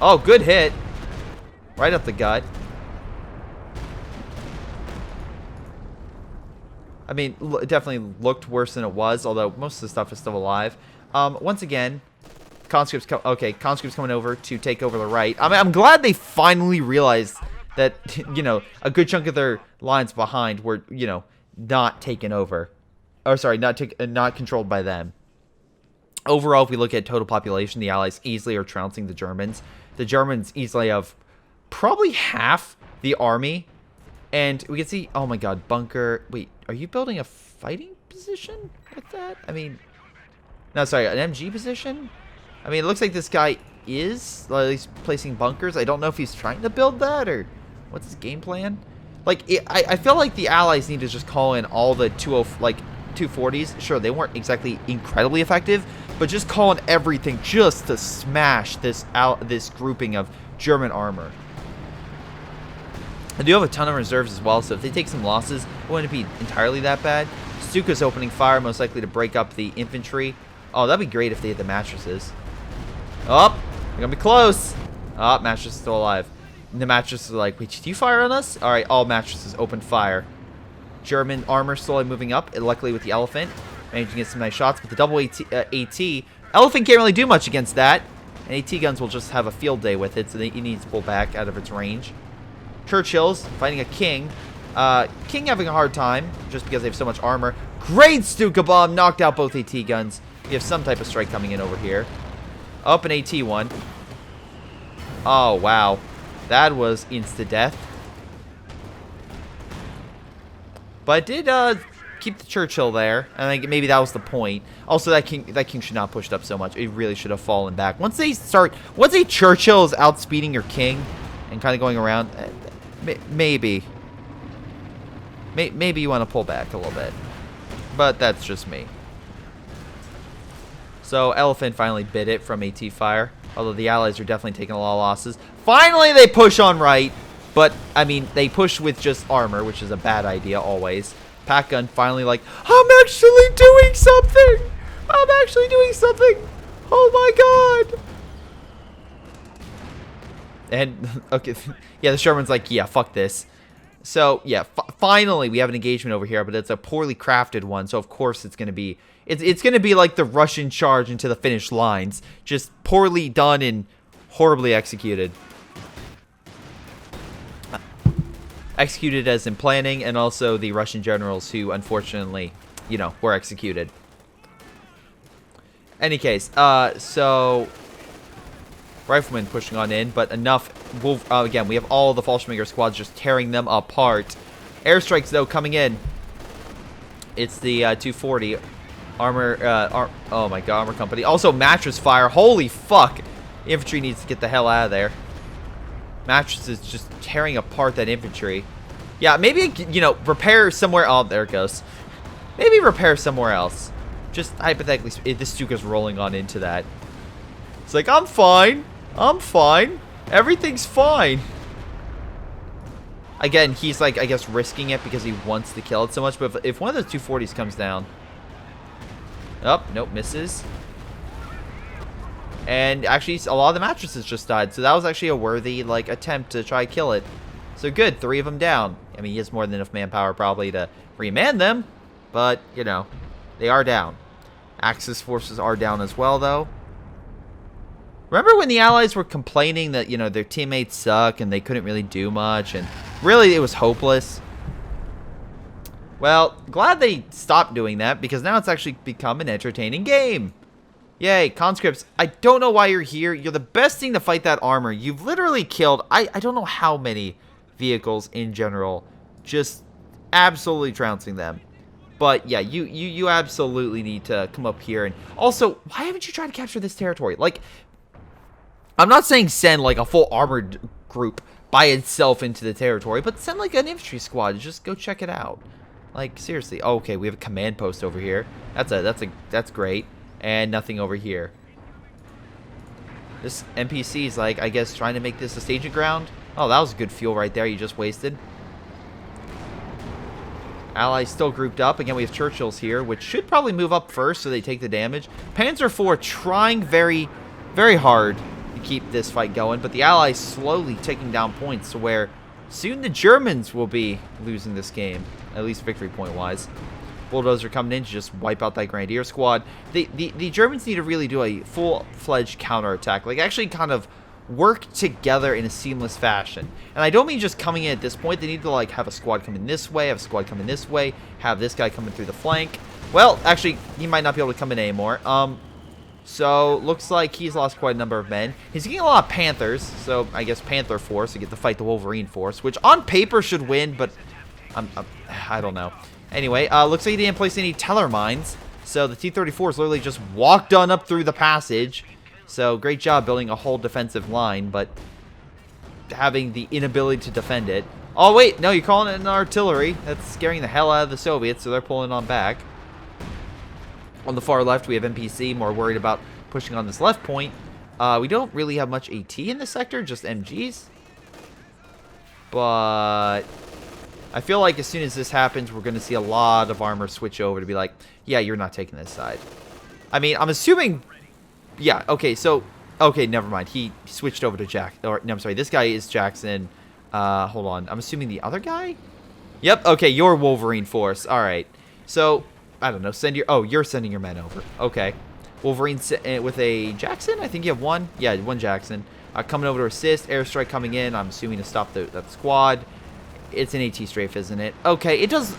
Oh, good hit. Right up the gut. I mean, it definitely looked worse than it was, although most of the stuff is still alive. Once again, conscripts conscripts coming over to take over the right. I mean, I'm glad they finally realized that, you know, a good chunk of their lines behind were, you know, not taken over. Or sorry, not controlled by them. Overall, if we look at total population, the Allies easily are trouncing the Germans. The Germans easily have probably half the army. And we can see, oh my god, bunker. Wait, are you building a fighting position with that? I mean, no, sorry, an MG position? I mean, it looks like this guy is at least placing bunkers. I don't know if he's trying to build that or what's his game plan. Like, I feel like the Allies need to just call in all the 240s. Sure, they weren't exactly incredibly effective, but just call in everything just to smash this grouping of German armor. I do have a ton of reserves as well, so if they take some losses, it wouldn't be entirely that bad. Stuka's opening fire, most likely to break up the infantry. Oh, that'd be great if they hit the mattresses. Oh, they're gonna be close. Oh, mattress is still alive. And the mattresses are like, wait, did you fire on us? All right, all mattresses open fire. German armor slowly moving up, and luckily with the Elephant, managing to get some nice shots. But the double AT, Elephant can't really do much against that. And AT guns will just have a field day with it, so it needs to pull back out of its range. Churchill's fighting a King. King having a hard time just because they have so much armor. Great Stuka bomb, knocked out both AT guns. We have some type of strike coming in over here. Up an AT one. Oh, wow. That was insta-death. But it did keep the Churchill there. I think maybe that was the point. Also, that king should not have pushed up so much. It really should have fallen back. Once a Churchill is outspeeding your king and kind of going around, maybe you want to pull back a little bit. But that's just me. So Elephant finally bit it from AT fire. Although the Allies are definitely taking a lot of losses. Finally, they push on right. But, I mean, they push with just armor, which is a bad idea always. Pack gun finally like, I'm actually doing something! I'm actually doing something! Oh my god! And, okay, yeah, the Sherman's like, yeah, fuck this. So, yeah, finally we have an engagement over here, but it's a poorly crafted one, so of course it's going to be... It's going to be like the Russian charge into the Finnish lines. Just poorly done and horribly executed. Executed as in planning, and also the Russian generals who, unfortunately, you know, were executed. Any case, so... riflemen pushing on in, but enough. Again, we have all the Fallschirmjäger squads just tearing them apart. Airstrikes, though, coming in. It's the 240 armor. Oh my god, armor company. Also, mattress fire. Holy fuck! Infantry needs to get the hell out of there. Mattress is just tearing apart that infantry. Yeah, maybe, you know, repair somewhere. Oh, there it goes. Maybe repair somewhere else. Just hypothetically, this Stuka's rolling on into that. It's like, I'm fine. I'm fine. Everything's fine. Again, he's like, I guess, risking it because he wants to kill it so much. But if one of those 240s comes down. Oh, nope, misses. And actually, a lot of the mattresses just died. So that was actually a worthy, like, attempt to try to kill it. So good, 3 of them down. I mean, he has more than enough manpower probably to reman them. But, you know, they are down. Axis forces are down as well, though. Remember when the Allies were complaining that, you know, their teammates suck and they couldn't really do much, and really it was hopeless? Well, glad they stopped doing that, because now it's actually become an entertaining game. Yay, conscripts, I don't know why you're here. You're the best thing to fight that armor. You've literally killed, I don't know how many vehicles in general, just absolutely trouncing them. But yeah, you absolutely need to come up here. And also, why haven't you tried to capture this territory? Like, I'm not saying send like a full armored group by itself into the territory, but send like an infantry squad to just go check it out. Like, seriously. Oh, okay, we have a command post over here. That's great. And nothing over here. This NPC is like, I guess, trying to make this a staging ground. Oh, that was good fuel right there you just wasted. Allies still grouped up. Again, we have Churchills here, which should probably move up first so they take the damage. Panzer IV trying very, very hard to keep this fight going, but the Allies slowly taking down points to where soon the Germans will be losing this game, at least victory point-wise. Bulldozer coming in to just wipe out that Grenadier squad. The Germans need to really do a full-fledged counterattack, like actually kind of work together in a seamless fashion. And I don't mean just coming in at this point. They need to like have a squad come in this way, have a squad come in this way, have this guy coming through the flank. Well, actually, he might not be able to come in anymore. So looks like he's lost quite a number of men. He's getting a lot of Panthers, so I guess Panther Force to get to fight the Wolverine Force, which on paper should win, but I don't know. Anyway, looks like he didn't place any Teller mines, so the T-34s literally just walked on up through the passage. So, great job building a whole defensive line, but having the inability to defend it. Oh, wait, no, you're calling it an artillery. That's scaring the hell out of the Soviets, so they're pulling on back. On the far left, we have NPC, more worried about pushing on this left point. We don't really have much AT in this sector, just MGs. But I feel like as soon as this happens, we're going to see a lot of armor switch over to be like, yeah, you're not taking this side. I mean, I'm assuming... Yeah, okay, so... Okay, never mind. He switched over to Jack... Or, no, I'm sorry. This guy is Jackson. Hold on. I'm assuming the other guy? Yep, okay, you're Wolverine Force. Alright. So, I don't know. Send your... Oh, you're sending your men over. Okay. Wolverine with a Jackson? I think you have one. Yeah, one Jackson. Coming over to assist. Airstrike coming in. I'm assuming to stop that squad. It's an AT strafe, isn't it? Okay, it does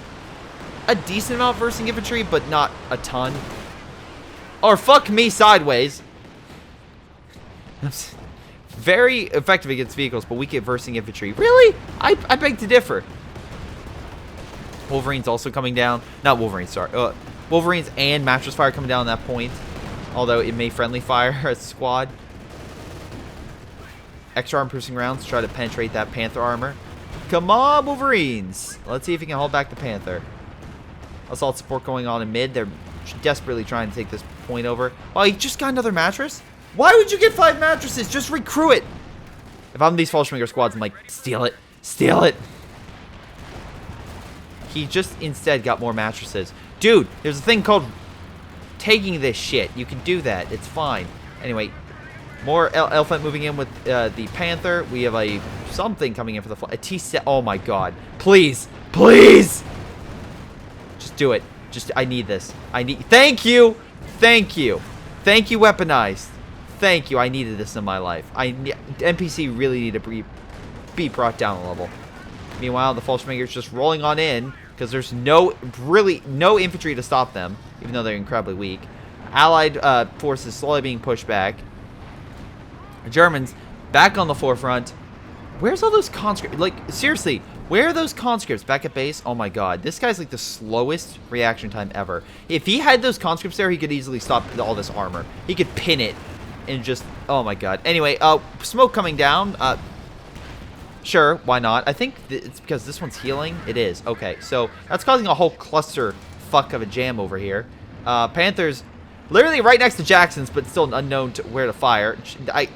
a decent amount of versing infantry, but not a ton. Or fuck me sideways. Very effective against vehicles, but weak at versing infantry. Really? I beg to differ. Wolverine's also coming down. Not Wolverine, sorry. Wolverines and mattress fire coming down at that point. Although it may friendly fire a squad. Extra arm piercing rounds to try to penetrate that Panther armor. Come on, Wolverines. Let's see if he can hold back the Panther. Assault support going on in mid. They're desperately trying to take this point over. Oh, he just got another mattress? Why would you get 5 mattresses? Just recruit it. If I'm these Fallschirmjäger squads, I'm like, steal it. Steal it. He just instead got more mattresses. Dude, there's a thing called taking this shit. You can do that. It's fine. Anyway, more Elephant moving in with the Panther. We have a something coming in for the a T-set. Oh my god. Please. Please. Just do it. Just, I need this. I need... Thank you. Thank you. Thank you, Weaponized. Thank you. I needed this in my life. NPC really need to be brought down a level. Meanwhile, the Fallschirmjäger's just rolling on in because there's no infantry to stop them, even though they're incredibly weak. Allied forces slowly being pushed back. Germans back on the forefront. Where's all those conscripts? Like, seriously, where are those conscripts back at base? Oh my god, this guy's like the slowest reaction time ever. If he had those conscripts there, he could easily stop all this armor. He could pin it and just, oh my god. Anyway, smoke coming down. Sure, why not? I think it's because this one's healing. It is. Okay, so that's causing a whole cluster fuck of a jam over here. Panthers literally right next to Jackson's, but still unknown to where to fire.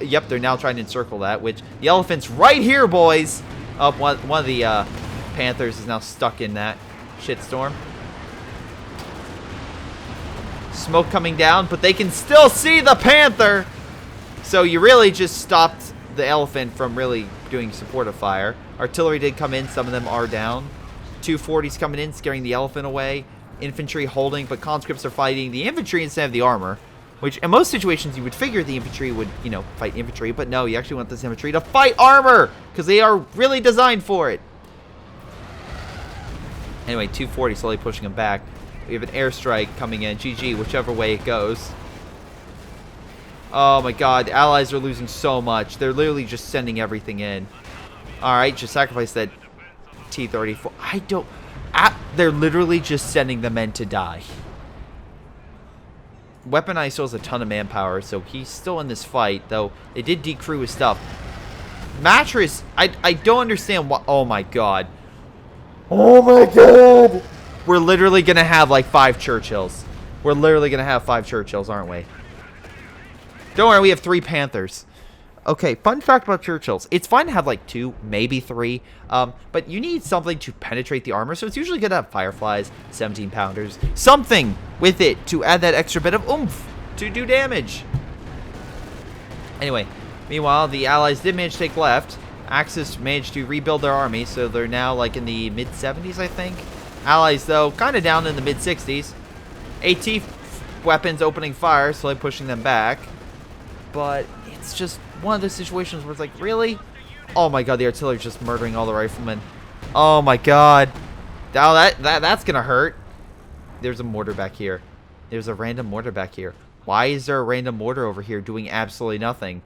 Yep, they're now trying to encircle that, which the elephant's right here, boys. One of the Panthers is now stuck in that shitstorm. Smoke coming down, but they can still see the Panther. So you really just stopped the elephant from really doing supportive fire. Artillery did come in. Some of them are down. 240s coming in, scaring the elephant away. Infantry holding, but conscripts are fighting the infantry instead of the armor, which in most situations you would figure the infantry would, you know, fight infantry, but no, you actually want this infantry to fight armor because they are really designed for it. Anyway, 240 slowly pushing them back. We have an airstrike coming in. GG, whichever way it goes. Oh my god, the allies are losing so much. They're literally just sending everything in. Alright, just sacrifice that T-34. I don't... they're literally just sending the men to die. Weapon ISO has a ton of manpower, so he's still in this fight, though they did decrew his stuff. Mattress, I don't understand what... Oh my god. Oh my god! We're literally gonna have like 5 Churchills. We're literally gonna have 5 Churchills, aren't we? Don't worry, we have 3 Panthers. Okay, fun fact about Churchills. It's fine to have like 2, maybe 3, but you need something to penetrate the armor, so it's usually good to have Fireflies, 17-pounders, something with it to add that extra bit of oomph to do damage. Anyway, meanwhile, the Allies did manage to take left. Axis managed to rebuild their army, so they're now like in the mid-70s, I think. Allies, though, kind of down in the mid-60s. AT weapons opening fire, slowly pushing them back. But it's just one of those situations where it's like, really? Oh my god, the artillery's just murdering all the riflemen. Oh my god. Now that's gonna hurt. There's a mortar back here. There's a random mortar back here. Why is there a random mortar over here doing absolutely nothing?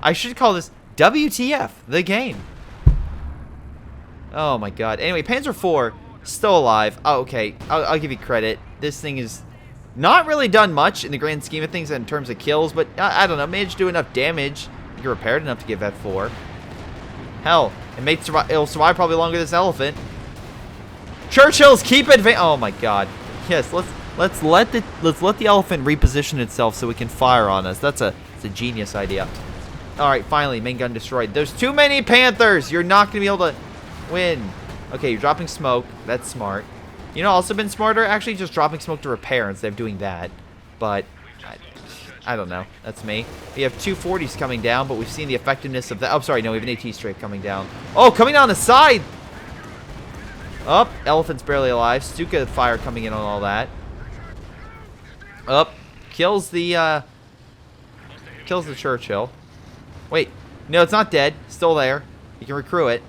I should call this WTF, the game. Oh my god. Anyway, Panzer IV, still alive. Oh, okay, I'll give you credit. This thing is not really done much in the grand scheme of things in terms of kills, but I don't know, managed to do enough damage. You're repaired enough to give that 4. Hell, it'll survive probably longer than this elephant. Churchills keep advancing. Oh my god. Yes, let's let the elephant reposition itself so it can fire on us. It's a genius idea. All right, finally, main gun destroyed. There's too many Panthers. You're not gonna be able to win. Okay, you're dropping smoke. That's smart. You know, also been smarter, actually just dropping smoke to repair instead of doing that. But I don't know. That's me. We have 240s coming down, but we've seen the effectiveness of that. Oh, sorry, no, we have an AT straight coming down. Oh, coming down the side. Up, elephant's barely alive. Stuka fire coming in on all that. Up, kills the Churchill. Wait, no, it's not dead. Still there. You can recruit it.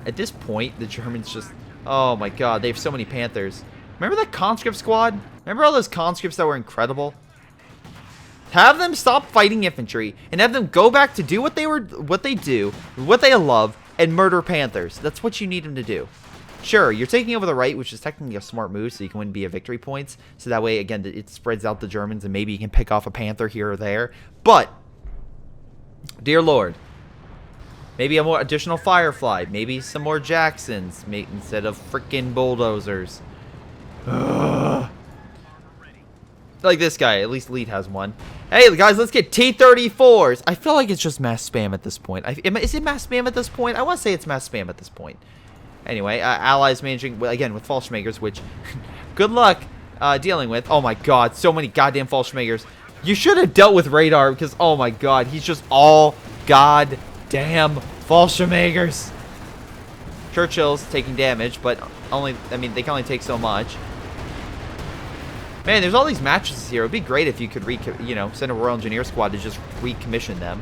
At this point, the Germans just... Oh my god, they have so many Panthers. Remember that conscript squad? Remember all those conscripts that were incredible? Have them stop fighting infantry and have them go back to do what they do, what they love, and murder Panthers. That's what you need them to do. Sure, you're taking over the right, which is technically a smart move, so you can win via victory points. So that way, again, it spreads out the Germans, and maybe you can pick off a Panther here or there. But, dear Lord, maybe a more additional Firefly, maybe some more Jacksons, instead of freaking bulldozers. Ugh. Like this guy, at least Lead has one. Hey guys, let's get T-34s. I feel like it's just mass spam at this point. Is it mass spam at this point? I want to say it's mass spam at this point. Anyway, Allies managing, again, with Fallschmagers, which, good luck dealing with. Oh my god, so many goddamn Fallschmagers. You should have dealt with Radar, because, oh my god, he's just all goddamn Fallschmagers. Churchill's taking damage, but only, I mean, they can only take so much. Man, there's all these mattresses here. It would be great if you could, send a Royal Engineer squad to just recommission them.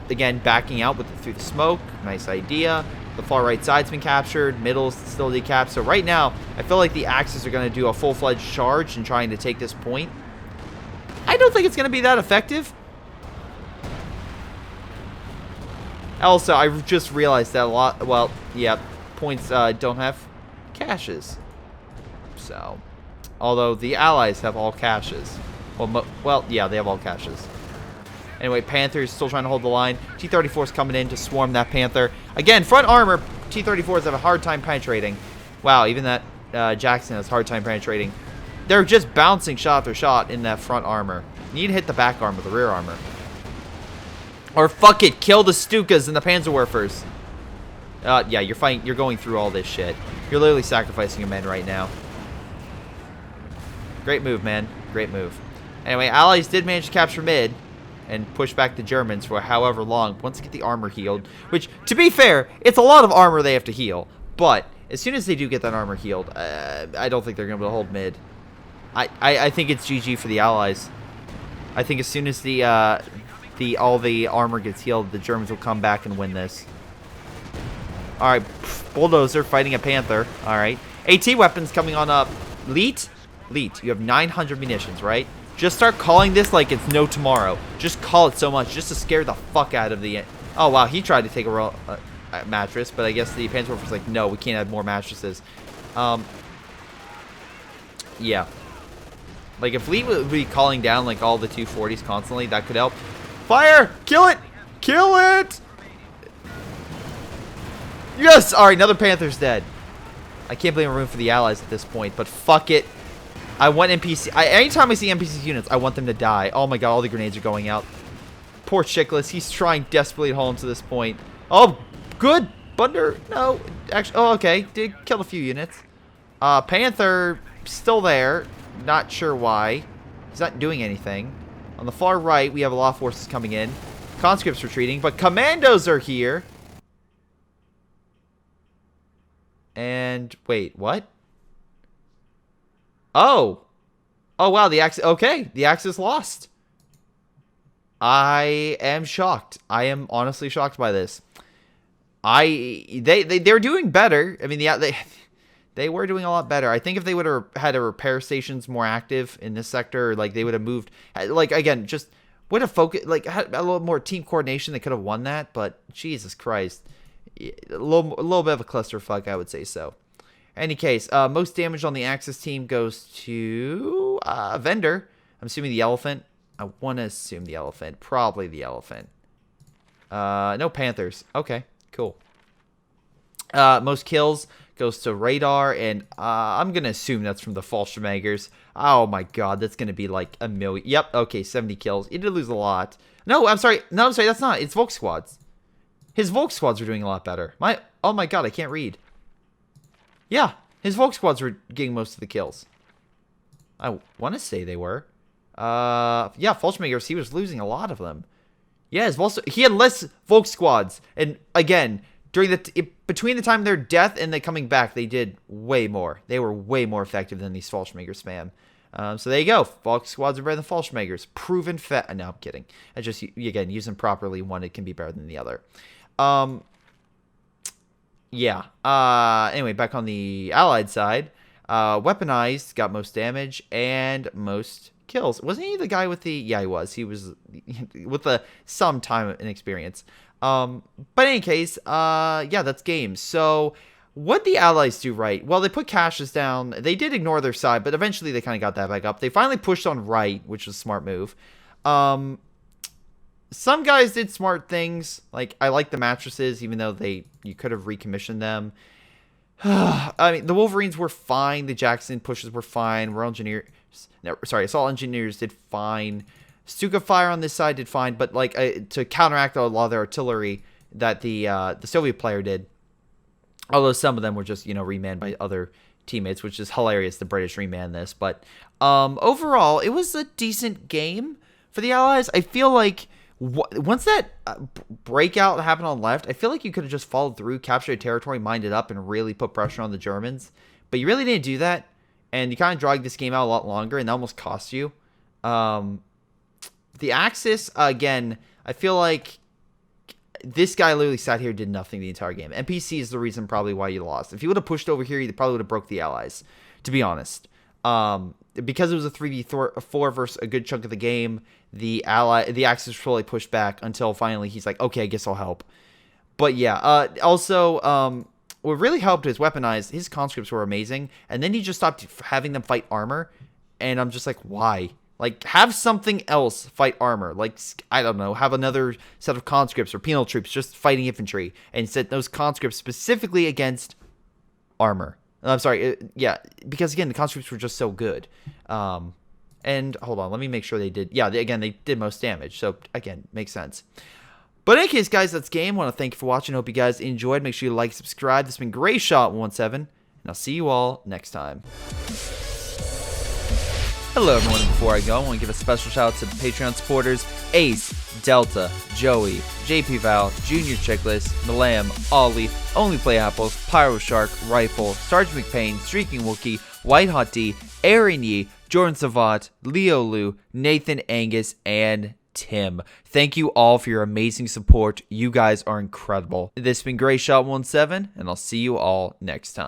Again, backing out through the smoke. Nice idea. The far right side's been captured. Middle's still decapped. So right now, I feel like the Axis are going to do a full-fledged charge in trying to take this point. don't think it's going to be that effective. Also, I just realized that a lot, well, yeah, points don't have caches. So, although the allies have all caches. Well, yeah, they have all caches. Anyway, Panther's still trying to hold the line. T-34's coming in to swarm that Panther. Again, front armor, T-34s have a hard time penetrating. Wow, even that Jackson has a hard time penetrating. They're just bouncing shot after shot in that front armor. You need to hit the back armor, the rear armor. Or fuck it, kill the Stukas and the Panzerwerfers. Yeah, you're going through all this shit. You're literally sacrificing your men right now. Great move, man. Great move. Anyway, Allies did manage to capture mid and push back the Germans for however long. Once they get the armor healed, which, to be fair, it's a lot of armor they have to heal. But as soon as they do get that armor healed, I don't think they're going to be able to hold mid. I think it's GG for the Allies. I think as soon as all the armor gets healed, the Germans will come back and win this. Alright, Bulldozer fighting a Panther. Alright. AT weapons coming on up. Leet, you have 900 munitions, right? Just start calling this like it's no tomorrow. Just call it so much, just to scare the fuck out of the... Oh, wow, he tried to take a mattress, but I guess the Panzerwerfer's like, no, we can't have more mattresses. Yeah. Like, if Leet would be calling down, like, all the 240s constantly, that could help. Fire! Kill it! Kill it! Yes! Alright, another Panther's dead. I can't blame a room for the Allies at this point, but fuck it. I want NPC... anytime I see NPC units, I want them to die. Oh my god, all the grenades are going out. Poor Chickless. He's trying desperately to hold him to this point. Oh, good! Bunder... No. Actually... Oh, okay. Did kill a few units. Panther... Still there. Not sure why. He's not doing anything. On the far right, we have a lot of forces coming in. Conscripts retreating, but commandos are here. And... Wait, what? Oh. Oh, wow, the Axis... Okay, the Axis lost. I am shocked. I am honestly shocked by this. They're doing better. I mean, they were doing a lot better. I think if they would have had a repair stations more active in this sector, like, they would have moved... Like, again, just would have focused... Like, had a little more team coordination, they could have won that, but Jesus Christ. A little bit of a clusterfuck, I would say so. Any case, most damage on the Axis team goes to Vendor. I'm assuming the Elephant. I want to assume the Elephant. Probably the Elephant. No Panthers. Okay, cool. Most kills goes to Radar, and I'm going to assume that's from the Fallschirmjägers. Oh my god, that's going to be like a million. Yep, okay, 70 kills. He did lose a lot. No, I'm sorry, that's not. It's Volk Squads. His Volk Squads were doing a lot better. Oh my god, I can't read. Yeah, his Volk Squads were getting most of the kills. I want to say they were. Yeah, Fallschirmjägers, he was losing a lot of them. Yeah, he had less Volk Squads. And again, between the time of their death and the coming back, they did way more. They were way more effective than these Fallschirmjäger spam. So there you go. Volk Squads are better than Fallschirmjägers. Proven no, I'm kidding. I just, again, use them properly. One, it can be better than the other. Yeah. Anyway, back on the Allied side, Weaponized got most damage and most kills. Wasn't he the guy with the... Yeah, he was. He was with some time and experience. But in any case, yeah, that's games. So what the Allies do right? Well, they put caches down. They did ignore their side, but eventually they kind of got that back up. They finally pushed on right, which was a smart move. Some guys did smart things. Like, I like the mattresses, even though you could have recommissioned them. I mean, the Wolverines were fine. The Jackson pushes were fine. Royal Engineers... No, sorry, Assault Engineers did fine. Stuka Fire on this side did fine, but, like, to counteract a lot of their artillery that the Soviet player did. Although some of them were just, remanned by other teammates, which is hilarious. The British remanned this. But overall, it was a decent game for the Allies. I feel like... Once that breakout happened on left, I feel like you could have just followed through, captured a territory, mined it up, and really put pressure on the Germans. But you really didn't do that, and you kind of dragged this game out a lot longer, and that almost cost you. The Axis, again, I feel like this guy literally sat here and did nothing the entire game. NPC is the reason probably why you lost. If you would have pushed over here, you probably would have broke the Allies, to be honest. Because it was a 3v4 versus a good chunk of the game, the Axis was slowly pushed back until finally he's like, okay, I guess I'll help. But yeah, also, what really helped is weaponized. His conscripts were amazing, and then he just stopped having them fight armor, and I'm just like, why? Like, have something else fight armor. Like, I don't know, have another set of conscripts or penal troops just fighting infantry, and set those conscripts specifically against armor. I'm sorry, yeah, because again, the conscripts were just so good. And hold on, let me make sure they did. Yeah, they did most damage, so again, makes sense. But in any case, guys, that's game. I want to thank you for watching. Hope you guys enjoyed. Make sure you like, subscribe. This has been Greyshot17, and I'll see you all next time. Hello, everyone. Before I go, I want to give a special shout out to the Patreon supporters: Ace, Delta, Joey, JP Vaal, jrchicklis, Milam, Ollie, Onlyplayapples, Pyro Shark, Rifle, sgtMcPain, Streakingwookie, WhiteHotD, Aaron Yee, Jordan Savat, Leo Lou, Nathan, Angus, and Tim. Thank you all for your amazing support. You guys are incredible. This has been Greyshot17, and I'll see you all next time.